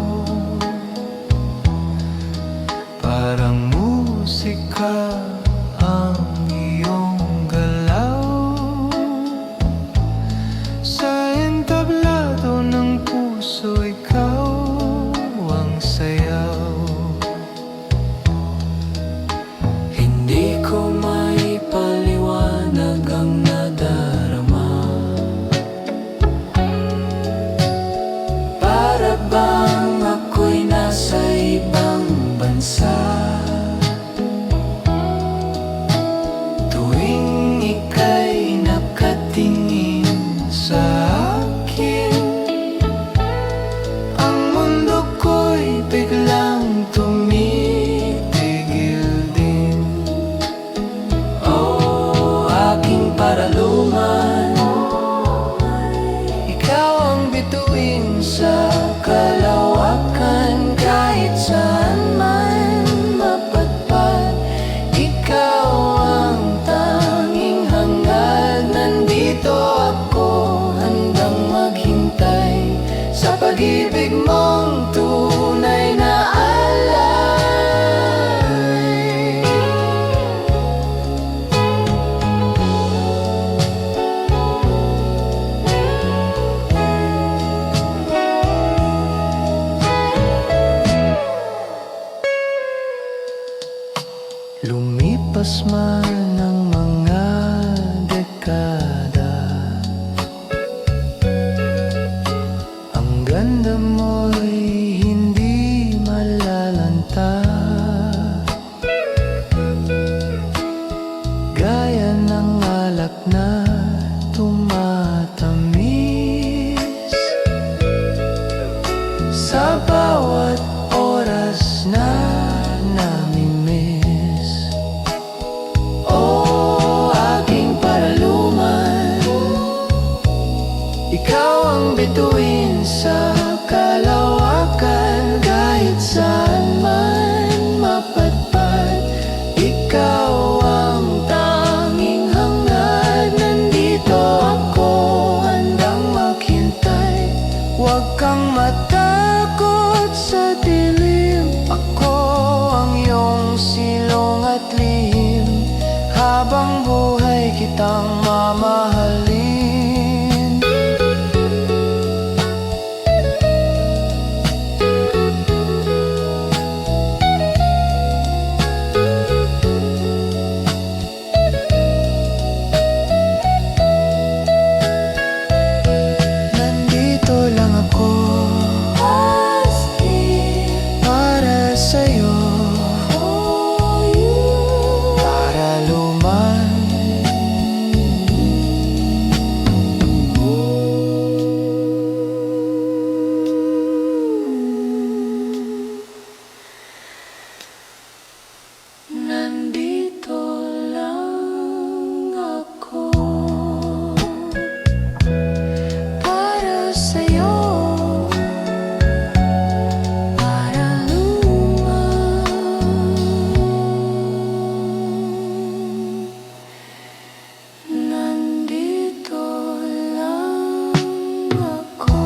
Parang musika ang iyong galaw. Sa entablado ng puso, ikaw ang sayaw. Hindi ko maipaliwanag ang nadarama. Para bang ako'y nasa ibang bansa. Tuwing ika'y nakatingin sa akin, ang mundo ko'y biglang tumitigil din. Oh, aking paraluman, ikaw ang bituin sa kalawakan. Kahit saan man mapadpad, ikaw ang tanging hangad. Nandito ako handang maghintay sa pag-ibig mong tunay na alay. Lumipas man ang mga dekada, ang ganda mo'y hindi malalanta. Gaya ng alak na tumatamis sa bawat oras na namimiss. Oh, aking paraluman, ikaw ang bituin sa kalawakan. Kahit saan man mapadpad, ikaw ang tanging hangad. habang buhay kitang mamahalin. Nandito lang ako para sa'yo, para luman. Nandito lang ako para sa'yo, para luman. Nandito lang ako.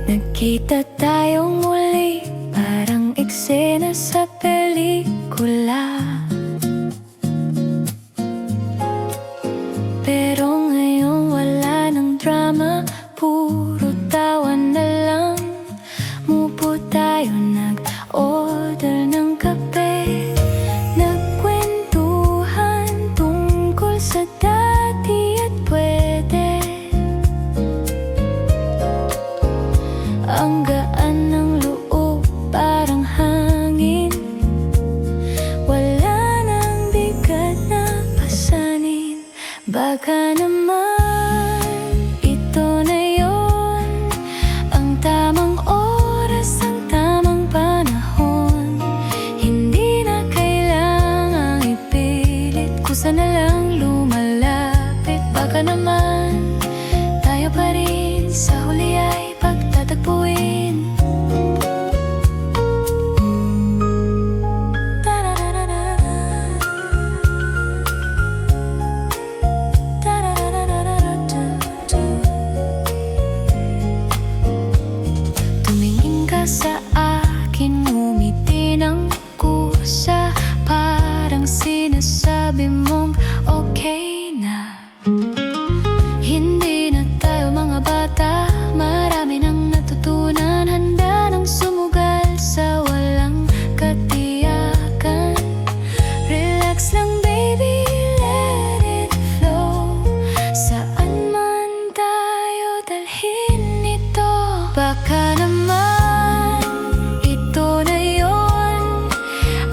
Nagkita tayong muli, parang eksena sa pelikula. Pero ngayon wala ng drama, puro tawa na lang. Mupo tayo, nag-order ng kape, nagkwentuhan tungkol sa dati at pwede. Ang gaan ng loob, parang hangin, wala nang bigat na pasanin. Baka naman ito na yon, ang tamang oras, ang tamang panahon. Hindi na kailangang ipilit, kusa na lang lumalapit. Baka naman tayo pa rin sa huli ay pagtatagpuin. Tumingin ka sa akin, ngumiti ng kusa, parang sinasabi mong okay na. Hindi na tayo mga bata, marami nang natutunan, handa nang sumugal sa walang katiyakan. Relax lang baby, let it flow, saan man tayo dalhin ito. Baka naman ito na yon,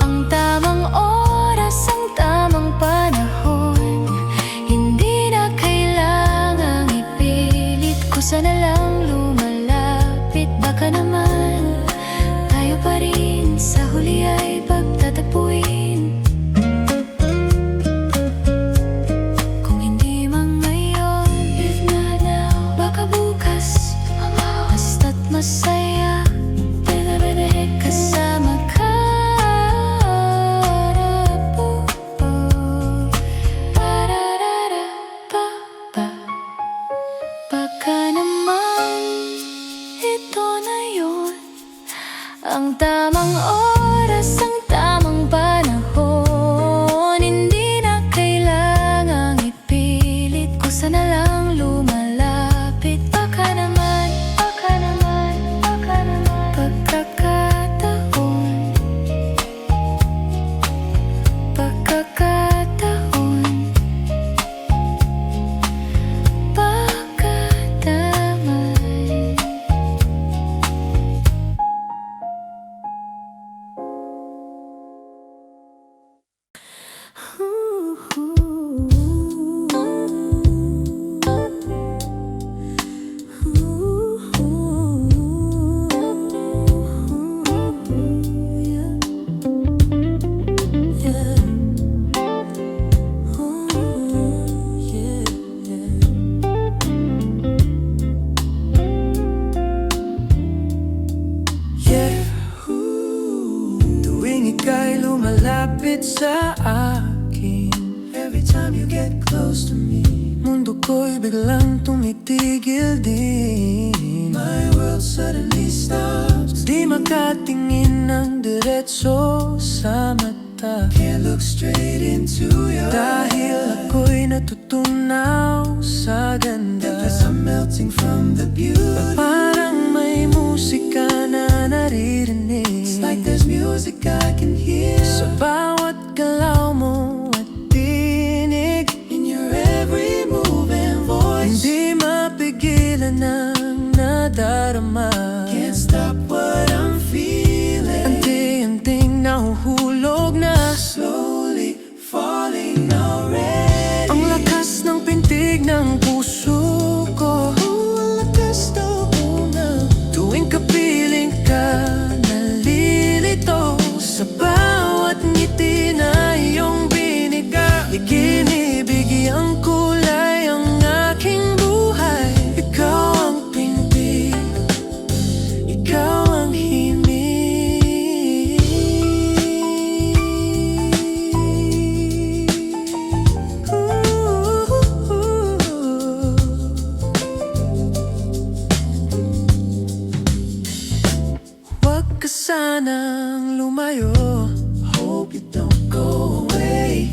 ang tamang oras, ang tamang panahon. Hindi na kailangang ipilit, kusa na lang lumalapit. Baka naman tayo pa rin sa huli ay pagtatagpuin. Kung hindi man ngayon, if not now, baka bukas, basta't masaya, kasama ka. Baka naman ito na yon, ang tamang oras, ang tamang panahon. Hindi na kailangang ipilit, kusa na lang lumalapit. Baka naman pagkakataon, baka naman. Higit sa akin, Every time you get close to me, mundo ko'y biglang tumitigil din. my world suddenly stops. Di makatingin ng diretso sa mata, Can't look straight into your dahil ako'y natutunaw sa ganda. eyes. I'm melting from the beauty. Parang may musika na naririnig It's like there's music I can hear sa bawat galaw mo at tinig. in your every move and voice. Hindi mapigilan ng nadarama. Can't stop what I'm feeling. Anting-anting nahuhulog na, Slowly falling already. ang lakas ng pintig ng puso ko. Ang lakas ng una. Tuwing kapiling ka, nalilito sa bawat ngiti na iyong biniga. Ikinibig ang kulay ang aking buhay. Ikaw ang pintig, ikaw ang Huwag ka sanang lumayo, Hope you don't go away.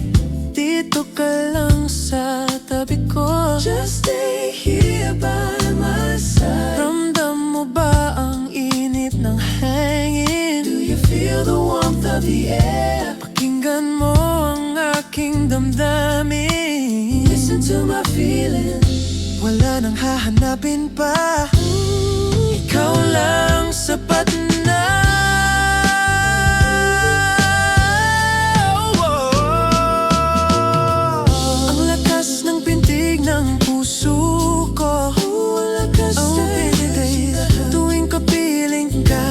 dito ka lang sa tabi ko. Just stay here by my side. Ramdam mo ba ang init ng hangin? Do you feel the warmth of the air? Pakinggan mo ang aking damdamin. Listen to my feelings. Wala nang hahanapin pa, ikaw lang sapat na. Ang lakas ng pintig ng puso ko. Ang pintig tuwing kapiling ka,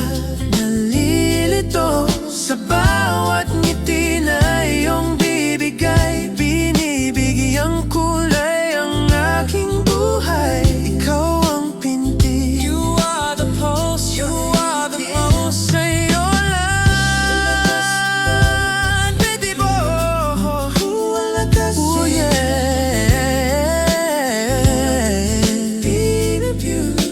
nalilito sa bawat ngiti na iyong bibigay. Binibigay ang kulay ang aking buhay. Ikaw ang pintig, you are the pulse, you are the most. Sa'yo lang, baby boy. Ang lakas Oh yeah,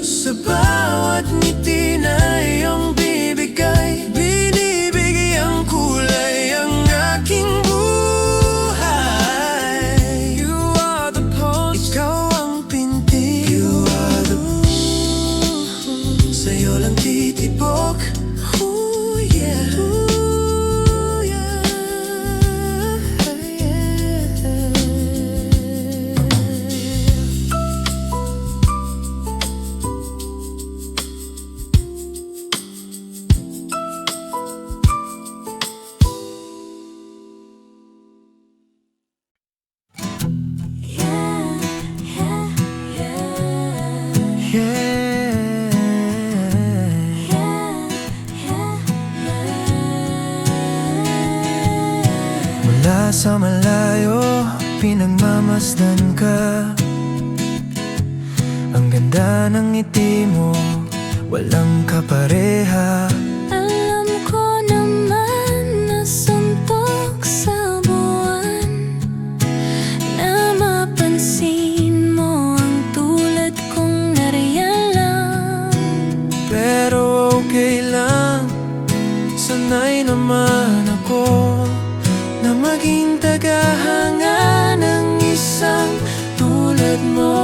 sa bawat ngiti na iyong bibigay. Binibigay ang kulay ang aking buhay. You are the pulse, ikaw ang pintig, you are the sa'yo lang titibok. Oh yeah, oh yeah, Mula sa malayo, pinagmamasdan ka. Ang ganda ng ngiti mo, walang kapareha. Alam ko naman na suntok sa buwan, na mapansin mo ang tulad kong nariyan lang. pero okay lang. Sanay naman ako na maging tagahanga ng isang tulad mo.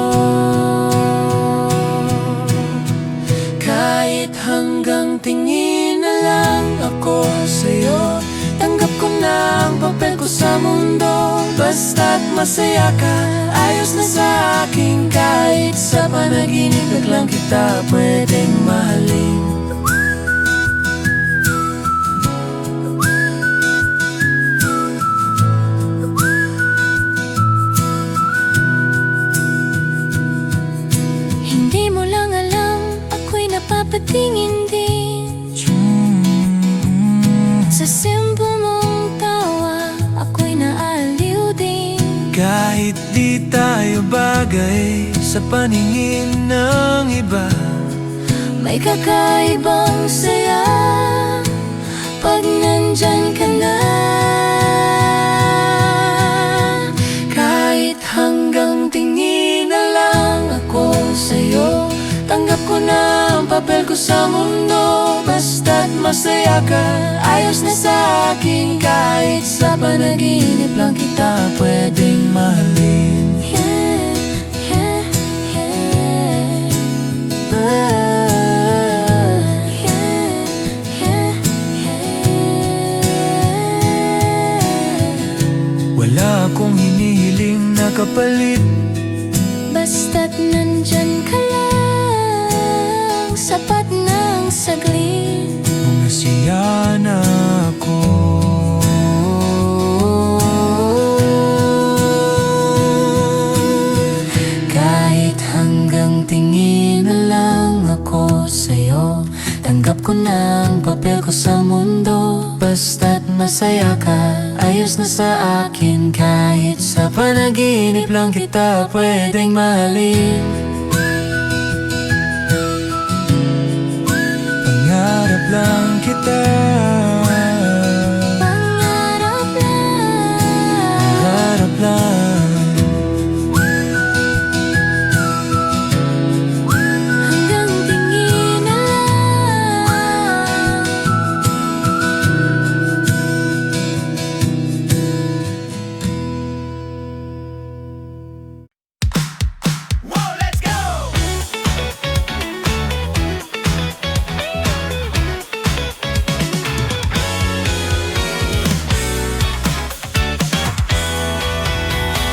Kahit hanggang tingin na lang ako sa'yo, tanggap ko na ang papel ko sa mundo. Basta't masaya ka, ayos na sa akin. Kahit sa panaginip biglang kita pwedeng mahalin. Hindi mo lang alam, ako'y napapatingin din sa simple mong tawa, ako'y naaliw din. Kahit di tayo bagay sa paningin ng iba, May kakaibang saya pag nandyan ka na. Tanggap ko na ang papel ko sa mundo. Basta't masaya ka, ayos na sa akin. Kahit sa panaginip lang kita pwedeng mahalin. Yeah, yeah, yeah. Yeah, yeah, yeah. Wala akong hinihiling na kapalit. Basta't nandyan ka lang, sapat ng saglit. Masaya na ako. Kahit hanggang tingin na lang ako sa'yo, tanggap ko na ang papel ko sa mundo. Basta't masaya ka, ayos na sa akin. Kahit sa panaginip lang kita pwedeng mahalin. Pangarap lang kita. Pangarap lang, Pangarap lang. hanggang tingin na lang.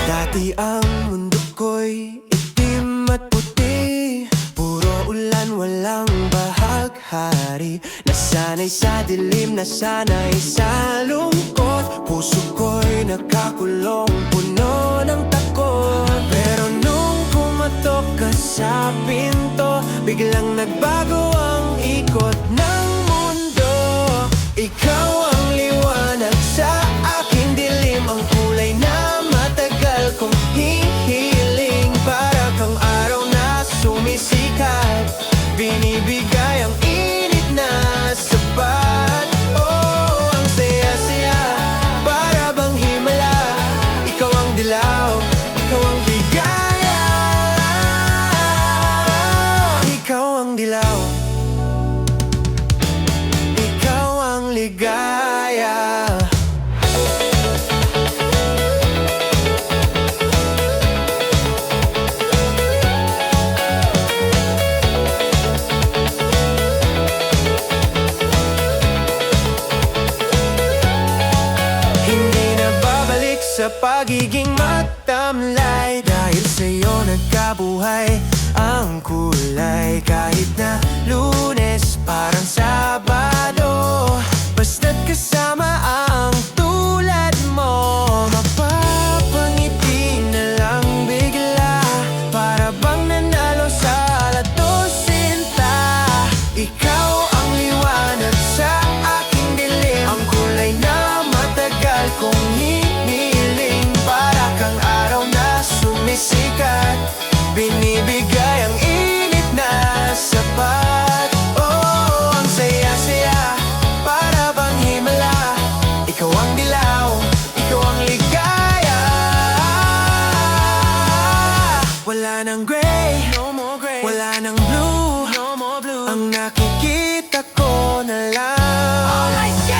Dati ang mundo ko'y itim at puti, puro ulan, walang bahaghari. Nasanay sa dilim, nasanay sa lungkot. Puso ko'y nakakulong, puno ng takot. Pero nung kumatok ka sa pinto, biglang nagbago ang ikot ng mundo. Ikaw ang liwanag sa aking dilim, ang kulay na matagal kong hihiling. Para kang araw na sumisikat, binibigay ang init na sapat. Oh, ang saya-saya, para bang himala. Ikaw ang dilaw, ikaw ang ligaya. Ikaw ang dilaw, ikaw ang ligaya. Hindi na babalik sa pagiging matamlay. Dahil sa'yo nagkabuhay ang kulay. Kahit na Lunes parang Sabado, basta't kasama ang tulad mo, mapapangiti na lang bigla. Para bang nanalo sa lato sinta. Ikaw ang liwanag sa aking dilim, ang kulay na matagal kong hinihiling. Para kang araw na sumisikat, binibigay ang init na sapat. Oh, ang saya-saya, para bang himala. Ikaw ang dilaw, ikaw ang ligaya. Wala nang gray, no more gray. Wala nang blue, no more blue. Ang nakikita ko na lang. Oh, let's go!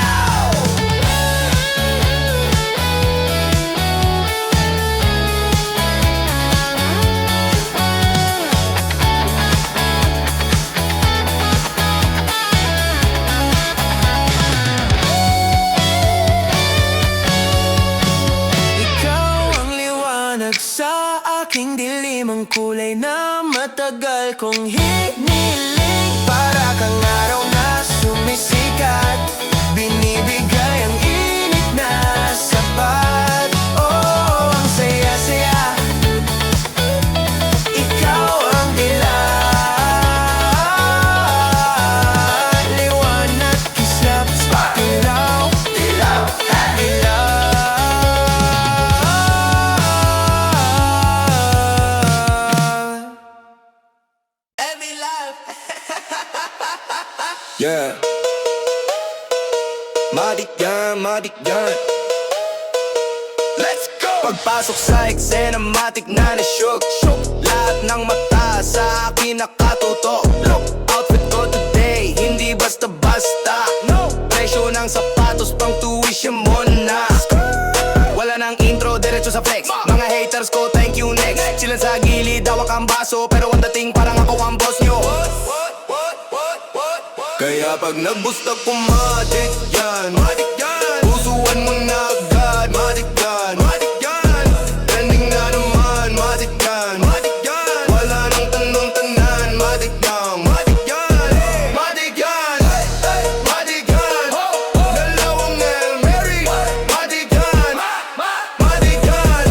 Ikaw ang liwanag sa aking dilim, ang kulay na matagal kong hiniling. Para kang araw na sumisikat, binibigay ang init na sapat. Oh, ang saya-saya, ikaw ang dilaw. Liwanag, kislap, dilaw, dilaw, dilaw. Every life. Yeah. Madik yan, madik yan. Let's go! Pagpasok sa eksena, matik na na-shook. Lahat lahat ng mata sa akin nakatutok. Look, outfit ko today, hindi basta-basta. No, presyo ng sapatos pang tuition mo na. Wala nang intro, diretso sa flex. Mga haters ko, thank you next. Sila sa gilid, hawak ang baso, pero ang dating parang ako ang boss nyo. Kaya pag nag-boost ako, matik yan, matik yan. Pusuan mo na agad, matik yan, matik yan. Trending na naman, matik yan, matik yan. Wala nang tanong-tanan, matik yan, matik yan, matik yan, matik yan. Dalawang El Mary, matik yan, matik yan,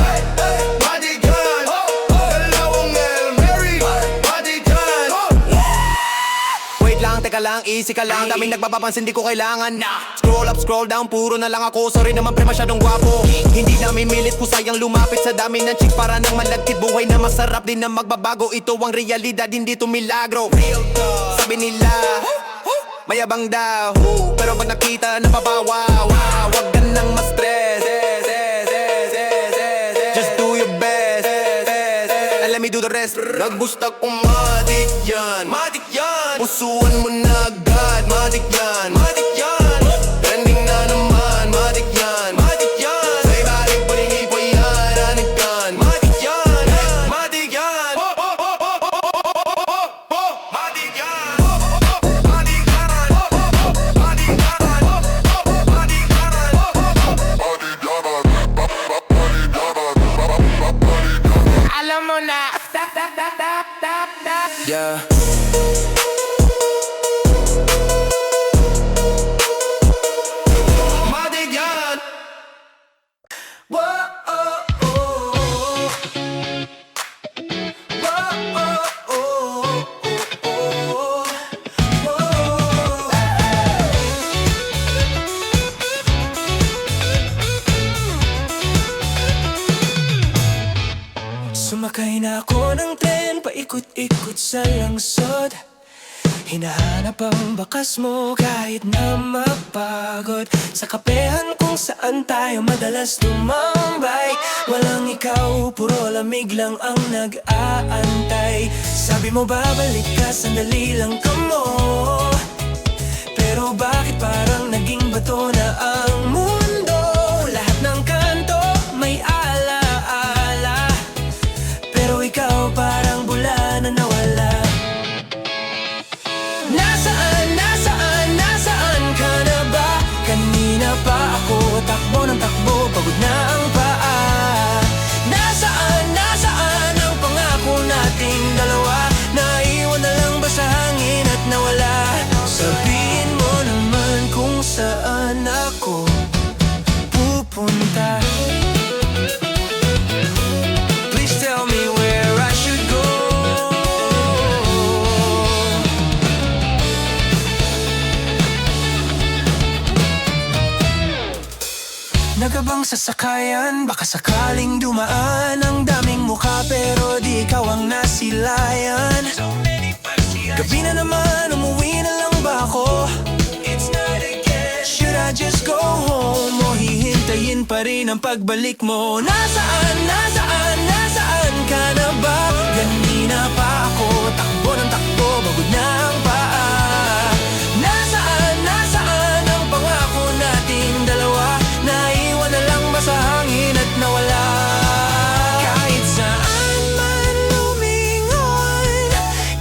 matik yan. Dalawang El Mary, matik yan. Wait lang, teka lang, easy ka lang. Daming nagpapapansin, di ko kailangan scroll up, scroll down, puro na lang ako. Sorry naman pre, masyadong gwapo. Hindi na mimilit ko, sayang lumapit sa dami ng chicks para nang malagkit. Buhay na masarap din na magbabago. Ito ang realidad, hindi to milagro. Sabi nila, mayabang daw, pero pag nakita, napapawa. Wag ka nang ma-stress, just do your best, and let me do the rest. Nag-boost ako, matik yan, matik yan. Pusuan mo na agad, matik yan, matik yan. Trending na naman, matik yan, matik yan. Sa ibaling palingi pa yan, anig yan, matik yan, matik yan. Matik yan, matik yan, matik yan. Alam mo na, yeah. Matik yan. Whoa, oh, oh. Whoa, oh, oh, oh, oh. Sumakay na ako ng tren, paikot-ikot sa langsod. Hinahanap ang bakas mo kahit na mapagod. Sa kapehan kung saan tayo madalas tumambay. Walang ikaw, puro lamig lang ang nag-aantay. Sabi mo babalik ka, sandali lang ka mo. Pero bakit parang naging bato na ang mundo? Lahat ng kanto may ala-ala, pero ikaw parang bula na nawala. Nasaan ka na ba? Kanina pa ako takbo ng takbo, pagod na ang paa. Nasaan ang pangako nating dalawa? Naiwan na lang ba sa hangin at nawala? Sabihin mo naman kung saan ako pupunta. Please tell me where I should go. Nagabang sasakayan, baka sakaling dumaan. Ang daming mukha pero di ikaw ang nasilayan. Gabi na naman, umuwi na lang ba ako? Should I just go home? O hihintayin pa rin ang pagbalik mo? Nasaan ka na ba? Ganina pa ako, takbo ng takbo, bagod na ang paa. Nasaan ang pangako nating dalawa? Naiwan na lang ba sa hangin at nawala? Kahit saan man lumingon,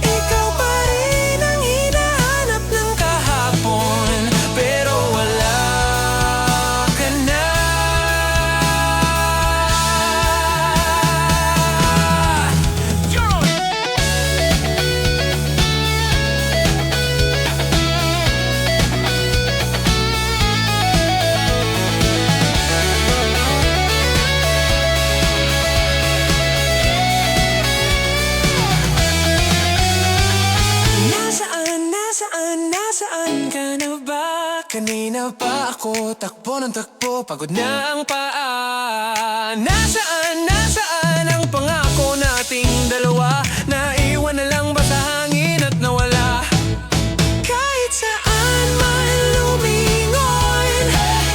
ikaw pa rin ang hinahanap ng kahapon. Pero wala ka na. Nasaan ka na ba? Kanina pa ako takbo ng takbo, pagod na ang paa. Nasaan ang pangako nating dalawa? Naiwan na lang ba sa hangin at nawala? Kahit saan man lumingon,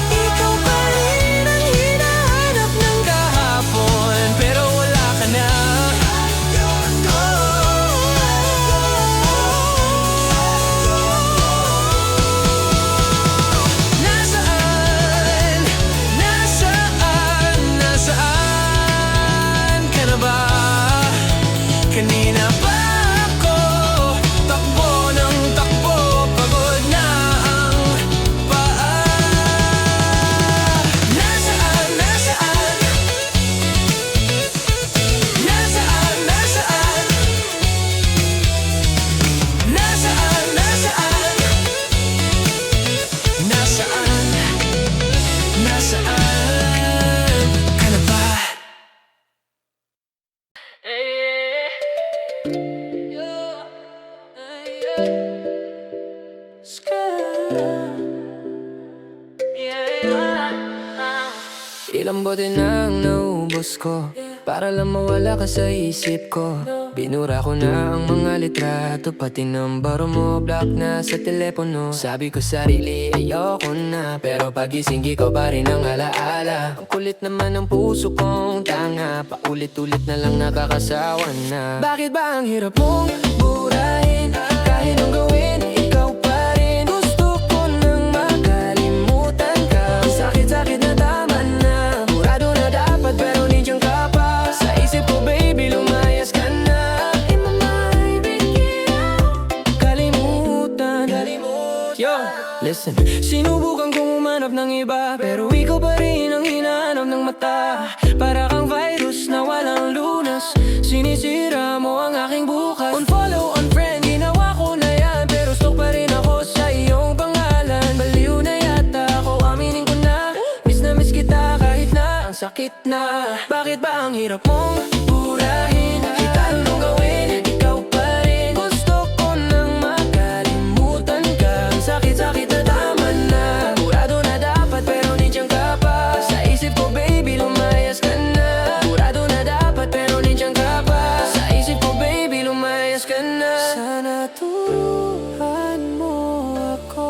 ikaw pa rin ang hinahanap ng kahapon. Pero wala ka na. Ilang bote nang naubos ko para lang mawala ka sa isip ko. Binura ko na ang mga litrato, pati number mo block na sa telepono. Sabi ko sarili ayoko na, pero pagising ko pa rin ang alaala. Ang kulit naman ng puso kong tanga, paulit-ulit na lang nakakasawa na. Bakit ba ang hirap mong burahin? Kahit anong gawin, ikaw pa rin. Gusto ko nang makalimutan ka. Sakit-sakit na tama na, burado na dapat pero nandiyan ka pa. Sa isip ko baby lumayas ka na. Yo, listen, sinubukan kong umanap ng iba, pero ikaw pa rin ang hinahanap ng mata. Para kang virus na walang lunas, sinisira mo ang aking bukas. Unfollow, unfriend, ginawa ko na yan, pero stalk pa rin ako sa iyong pangalan. Baliw na yata ako, aminin ko na miss kita kahit na ang sakit na. Bakit ba ang hirap mong burahin? Kahit anong gawin, ikaw pa rin. Gusto ko nang makalimutan ka. Sakit-sakit na tama na, burado na dapat pero nandiyan ka pa. Sa isip ko baby lumayas ka na. Burado na dapat pero nandiyan ka pa. Sa isip ko baby lumayas ka na. Sana turuan mo ako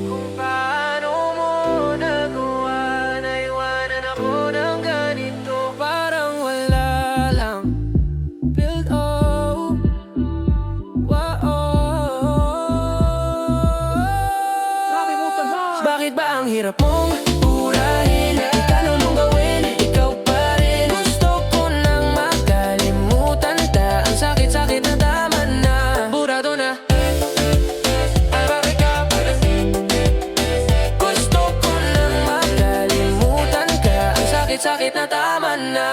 kung paano mo nagawa na iwanan ako ng ganito. Parang wala lang build up. Bakit ba ang hirap mong burahin? Kahit anong gawin, ikaw pa rin. Gusto ko nang makalimutan ka. Ang sakit-sakit na tama na, burado na. Ay bakit ka pa rin? Gusto ko nang makalimutan ka. Ang sakit-sakit na tama na.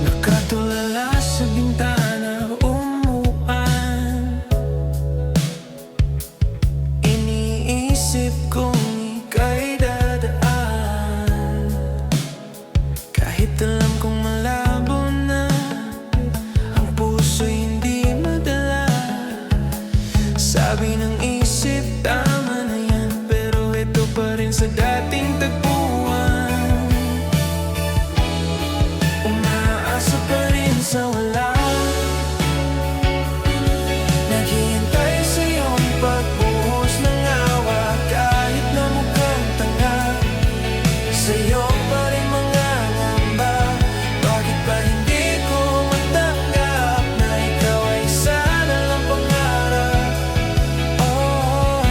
Nakatulala sa bintana, umuan. Iniisip kong ika'y dadaan. Kahit alam kong malabo na, ang puso'y hindi madala. Sabi ng isip, tama na yan, pero ito pa rin sa dating tagpuan. Umaasa pa rin sa wala, naghihintay sa iyong pagbuhos ng awa. Kahit na mukhang tanga, sa'yo pa rin mga ngamba. Bakit ba hindi ko matanggap na ikaw ay sana lang pangarap? Oh,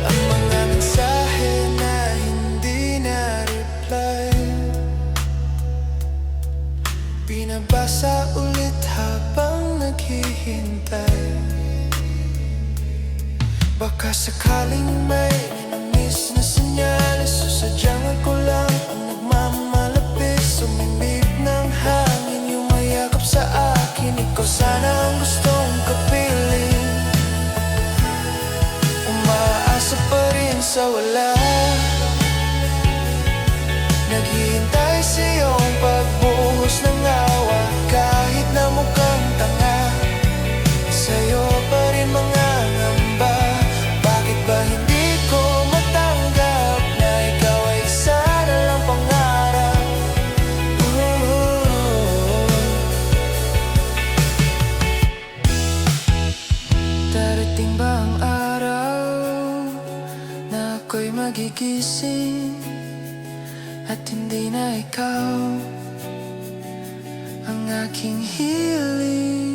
ang mga mensahe na hindi na-reply, binabasa ulit habang naghihintay. Baka sakaling may minamiss na senyales, o sadyang ako lang ang nagmamalapis. Sumimik ng hangin, yumayakap sa akin, ikaw sana ang gustong kapiling. Umaasa pa rin sa wala, naghihintay sa iyong pagbuhos ng awa. Kahit na mukhang tanga, sa'yo pa rin mga ngamba. Bakit ba hindi ko matanggap na ikaw ay sana lang pangarap? Darating ba ang araw na ako'y magigising at hindi na ikaw ang aking hiling?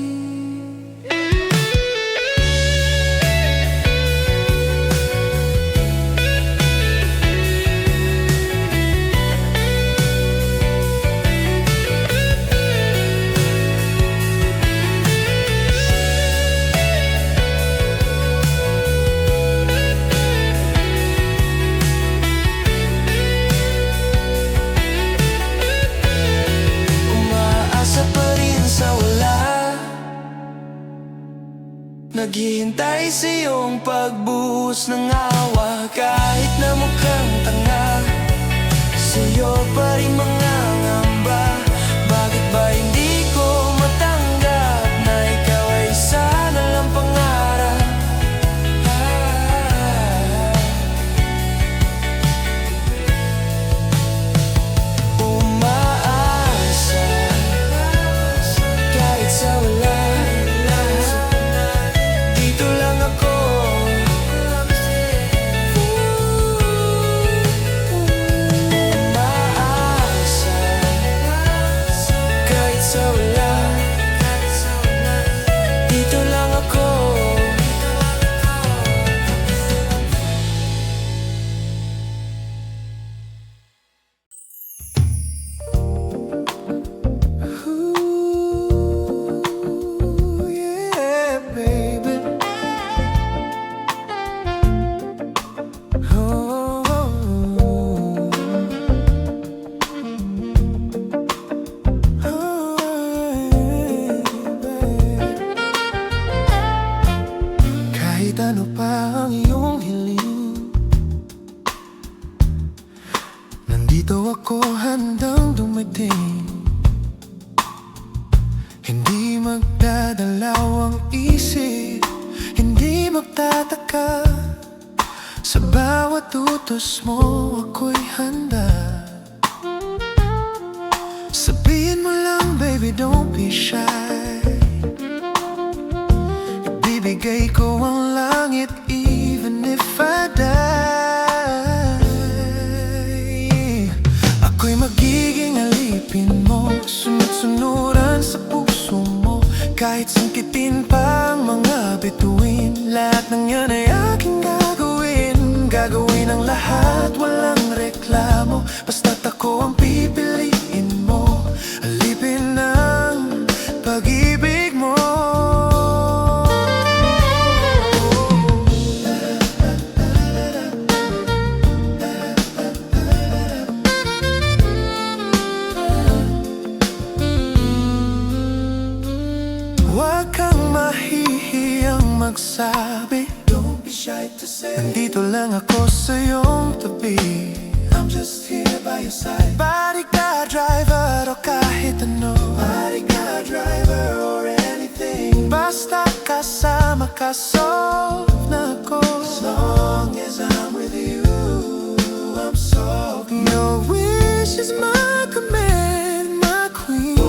Naghihintay sa iyong pagbuhos ng awa. Kahit na mukhang tanga, sa'yo pa rin mga ngamba. Bakit ba hindi ko matanggap na ikaw ay sana lang pangarap? Umaasa kahit sa wala. Dito lang ako. Umaasa kahit sa wala. Dito lang ako. Ooh, yeah, baby. Kahit ano pa ang iyong hiling, nandito ako handang dumating. Hindi magdadalaw ang isip, hindi magtataka. Sa bawat utos mo ako'y handa. Sabihin mo lang baby, don't be shy. Ibibigay ko ang langit even if I die. Ako'y magiging alipin mo, sunod-sunuran sa puso mo. Kahit sangkitin pa ang mga bituin, lahat ng yan ay aking gagawin. Gagawin ang lahat, walang reklamo. Basta't ako ang pipiliin mo. Alipin ang pag-ibig mo. Huwag kang mahihiyang magsabi, don't be shy to say. Nandito lang ako sa iyong tabi, I'm just here by your side. Bodyguard, driver o kahit ano, bodyguard, driver or anything. Basta kasama ka, solve na ako. As long as I'm with you, I'm so good. Your wish is my command, my queen.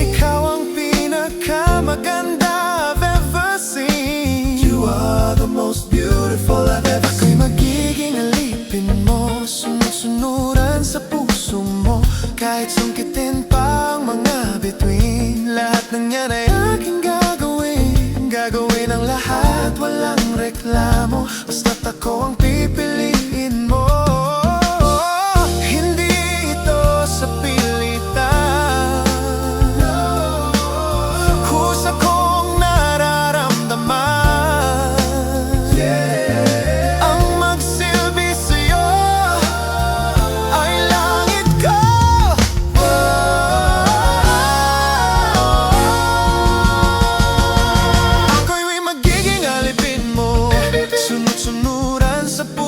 Ikaw ang pinakamaganda I've ever seen. You are the most beautiful I've ever seen. Ako'y magiging alipin mo, sunod-sunuran sa puso mo. Kahit sungkitin pa ang mga bituin, lahat ng yan ay aking gagawin. Gagawin ang lahat, walang reklamo. Basta't ako ang pipiliin mo. Hindi ito sa pilitan, kusa kong nararamdaman. Ang magsilbi sa'yo ay langit ko. Ako'y magiging alipin mo, sunod-sunuran sa puso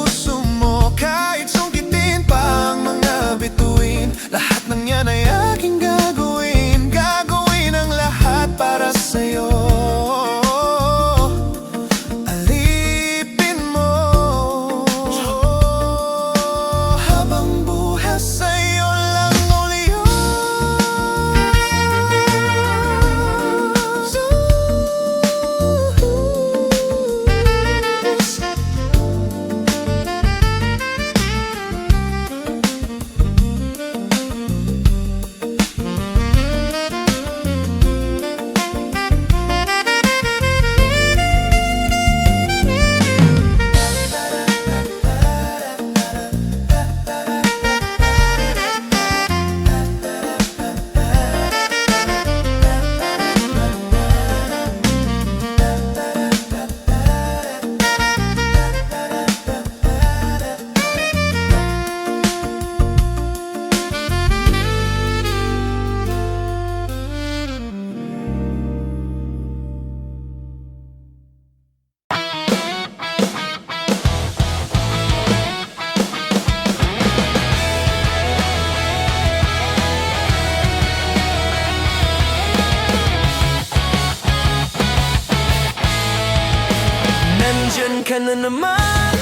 Nandyan ka na naman,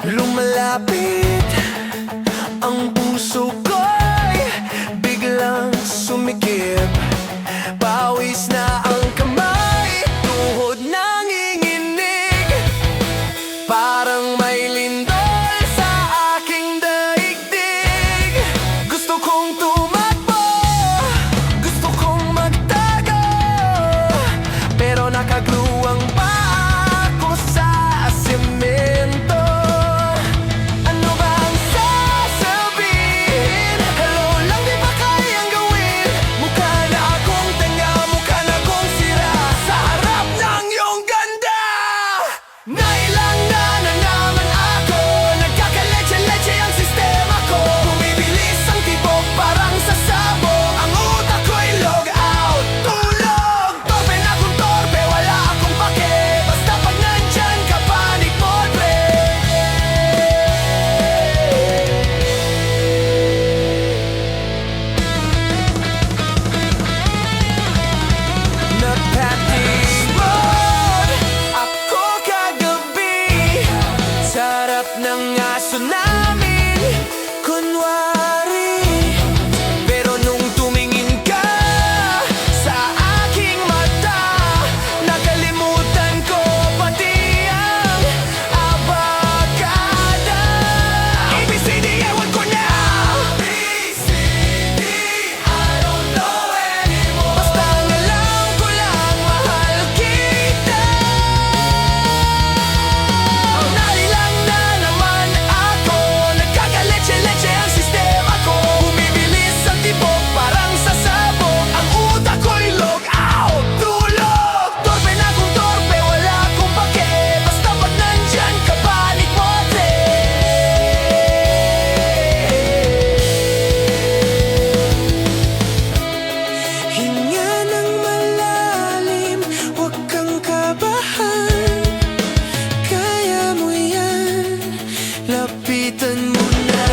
lumalapit. Ang puso ko'y biglang sumikip. Pawis na ang kamay, tuhod nanginginig. Parang may lindol sa aking daigdig. Gusto kong tumakbo, gusto kong magtago, pero nakagluwang pa ako sa semento. Ano ba ang sasabihin? Hello lang, di ba kayang gawin? Mukha na akong tanga, mukha na akong sira sa harap ng iyong ganda. Nailang na naman ako, nagkakaleche-leche ang sistema ko. Bumibilis ang tibok parang sasabog, ang utak ko'y log out. Tulog, torpe na kung torpe, wala akong pake. Basta pag nandyan ka, panic mode play. Nag-practice mode ako kagabi sa harap ng aso namin, kunwari. Pero nung tumingin ka sa aking mata, nakalimutan ko pati ang abakada. ABCD, ewan ko na. ABCD, I don't know anymore. Basta ang alam ko lang, mahal kita. Nalilang na naman ako, nagkakaleche-leche ang sistema ko. Bumibilis ang tibok parang sasabog, ang utak ko'y log out. Tulog, torpe na kung torpe, wala akong pake. Basta pag nandyan ka, panic mode play. Hinga ng malalim, huwag kang kabahan. Kaya mo yan, lapitan mo na.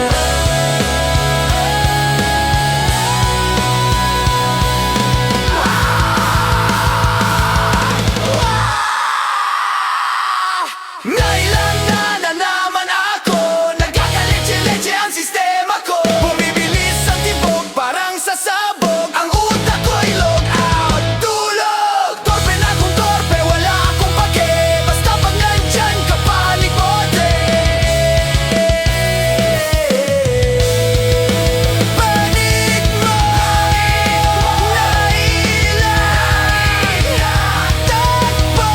Nailang na naman ako, nagkakaleche-leche ang sistema ko. Bumibilis ang tibok parang sasabog, ang utak ko'y log out. Tulog, torpe na kung torpe, wala akong pake. Basta pag nandyan ka, panic mode play. Panic mode, nailang, takbo.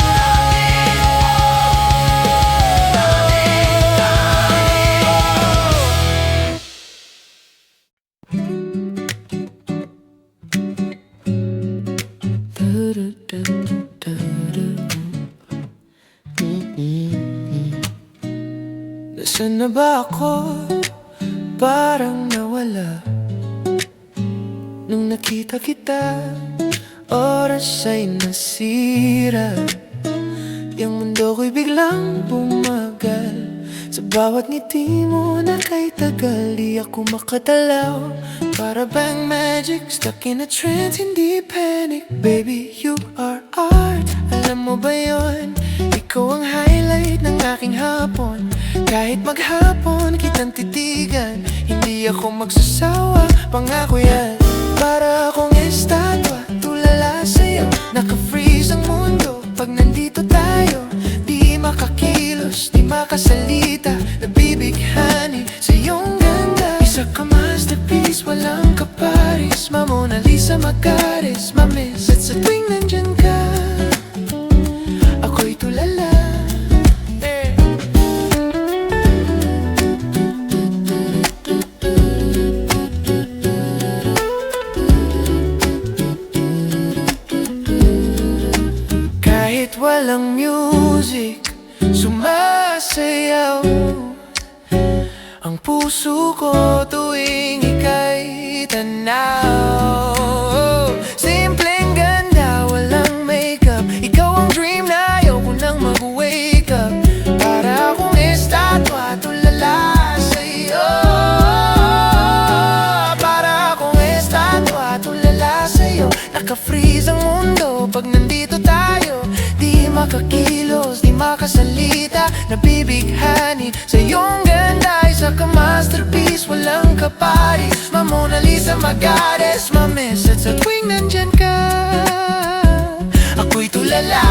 Nasaan na ba ako? Parang nawala. Nung nakita kita, oras ay nasira. Yung mundo ko'y biglang bumagal. Sa bawat ngiti mo na kay tagal, di ako makatalaw. Para bang magic, stuck in a trance, hindi panic. Baby, you are art, alam mo ba yun? Ikaw ang highlight ng aking hapon. Kahit maghapon kitang titigan, hindi ako magsasawa, pangako yan. Para akong estatwa, tulala sa'yo, naka-freeze ang mundo. Pag nandito tayo, di makakilos, di makasalita. Nabibighani sa iyong ganda. Isa ka masterpiece, walang kaparis. Ma Mona Lisa, Magares, ma-miss. At sa tuwing nandyan ka, ako'y tulala. Kahit walang music, sumasayaw ang puso ko tuwing ika'y tanaw. Simpleng ganda, walang makeup. Ikaw ang dream na ayaw ko nang mag-wake up. Para akong estatwa, tulala sa'yo. Para akong estatwa, tulala sa'yo. Naka-freeze ang mundo pag nandito tayo, di maka makakilos, di makasalita. Nabibighani sa iyong ganda, isa ka masterpiece, walang kapari. Ma Mona Lisa, ma goddess, ma miss. At sa tuwing nandyan ka, ako'y tulala.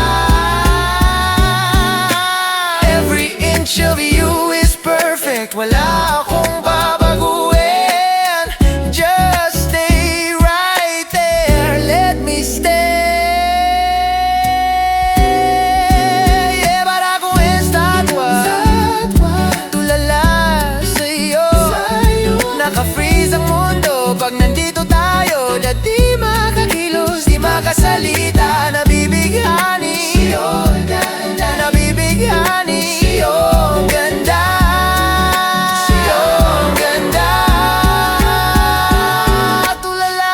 Every inch of you is perfect, wala akong babaguhin. Just stay right there, let me stay. Yeah, para akong estatwa, tulala sa iyo. Naka-freeze ang mundo pag nandito tayo, na di makakilos, di makasalita. Nabibighani na nabibighani iyong ganda, iyong ganda. Tulala,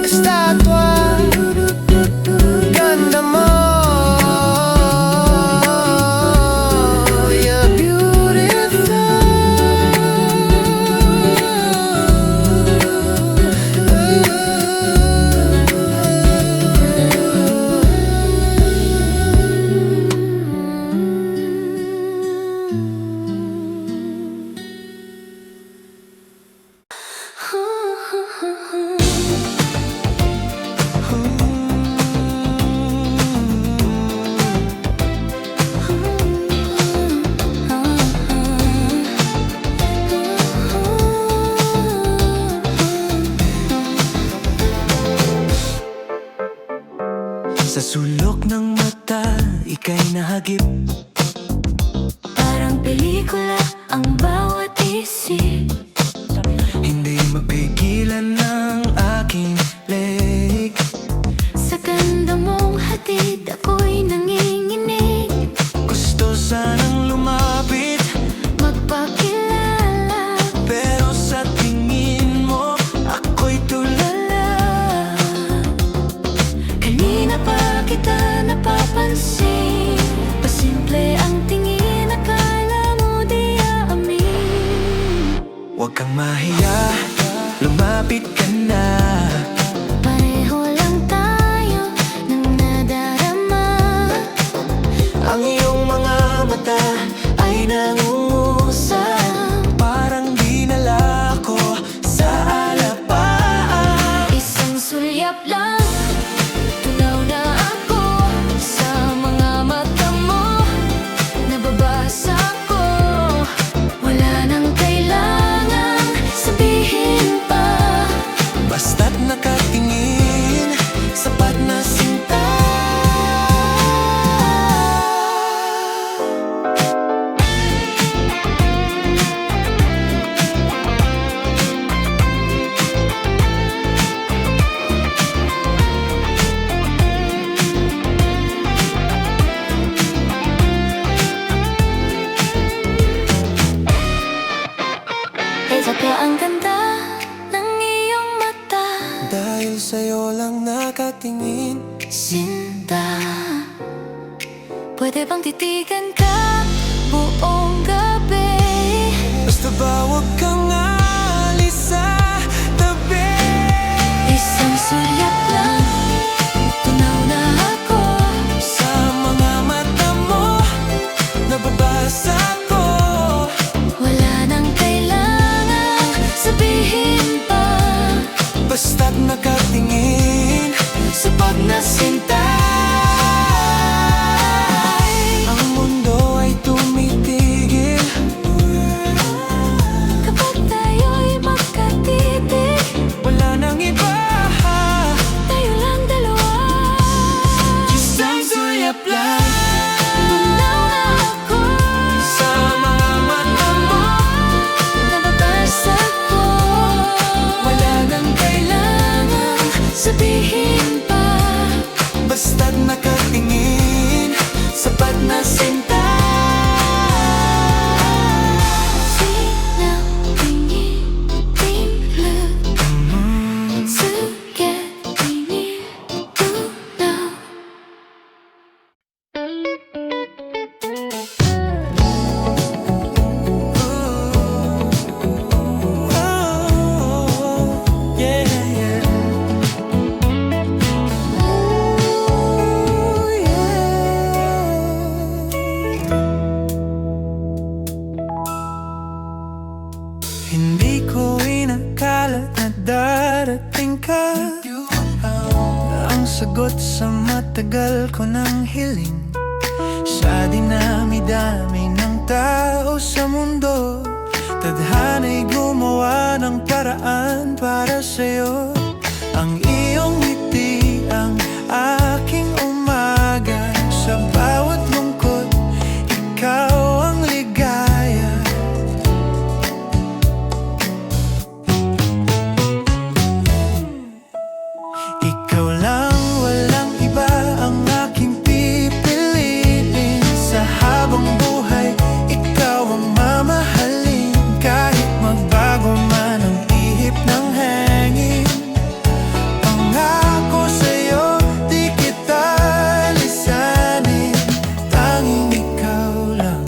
estatwa, ganda mo. You're Sa sulok ng mata, ika'y nahagip. Parang pelikula ang bawat isip. Hindi mapigilan ng aking leg. Sa ganda mong hatid, ako'y nanginginig. Gusto sanang lumapit, Magpakilala, pero sa tingin mo, ako'y tulala. kanina pa kita napapansin. Pasimple ang tingin, akala mo di aamin. Huwag kang mahiya, lumapit ka na. Pareho lang tayo ng nadarama. Ang iyong mga mata ay nangungusap, parang dinala ko sa alapaan. Isang sulyap lang, tunaw na ako sa mga mata mo. Nababasa ko, wala nang kailangan sabihin pa. Basta't nakatingin, sapat na sinta. Isa ka ang ganda ng iyong mata, Dahil sa'yo lang nakatingin. Sinta. Pwede bang titigan ka buong gabi? Basta ba huwag kang alis sa tabi. Isang sulyap lang, tunaw na ako. Sa mga mata mo, nababasa ko. Wala nang kailangan sabihin pa. Basta't nakatingin, sapat na sinta. Ang mundo ay tumitigil Kapag tayo'y magkatitig, wala nang iba. tayo lang dalawa. Isang sulyap lang, Tunaw na ako sa mga mata mo, nababasa ko. wala nang Kailangan sabihin pa. basta't nakatingin, sapat na sinta. Sinaw tingin, tingin, to get me to know. Oh, yeah, yeah. matagal ko ng hiling. Sa dinami-dami ng tao sa mundo, tadhana'y gumawa ng paraan para sa'yo. Ang iyong ngiti ang aking umaga. Sa bawat lungkot, ikaw ang ligaya. Ikaw lang, walang iba ang aking pipiliin. Sa habang buhay, ikaw ang mamahalin. Kahit magbago man ang ihip ng hangin, pangako sa'yo, di kita lisanin. Tanging ikaw lang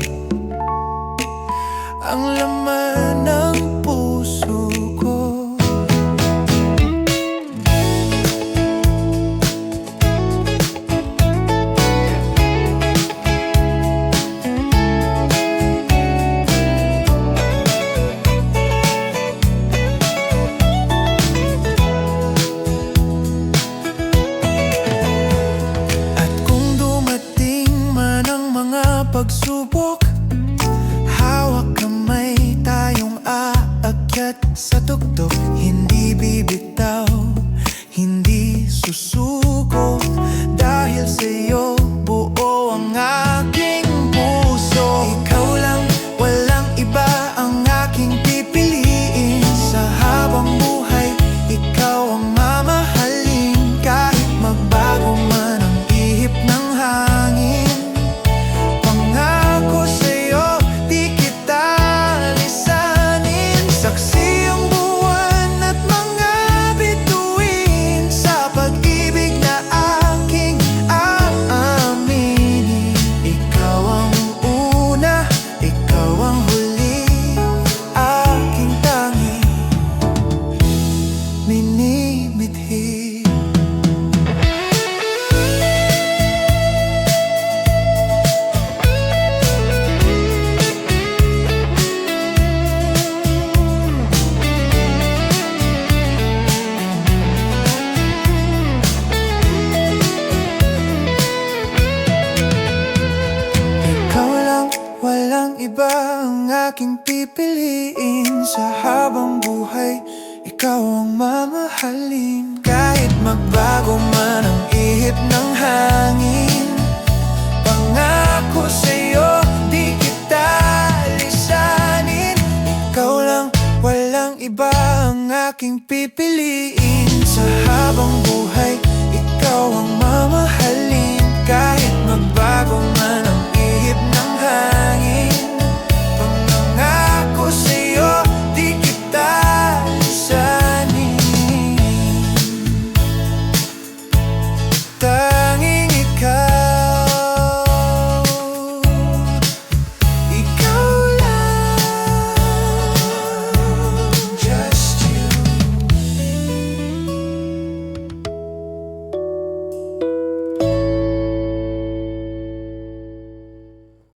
ang laman ng puso ko. At kung dumating man ang mga pagsubok, hawak kamay tayong aakyat sa tuktok. Hindi bibitaw, hindi susuko. Dahil sa'yo buo ang aking puso. Ikaw lang, walang iba ang aking pipiliin. Sa habang buhay, ikaw ang mamahalin. Kahit magbago man ang ihip ng hangin, pangako sa'yo, di kita lisanin. Saksi ang buwan at mga bituin sa pag-ibig na aking aaminin. Ikaw ang una, ikaw ang huli, aking tanging minimithi. Ikaw lang, walang iba ang aking pipiliin. Sa habang buhay, ikaw ang mamahalin. Kahit magbago man ang ihip ng hangin, pangako sa'yo, di kita lisanin. Ikaw lang, walang iba ang aking pipiliin. Sa habang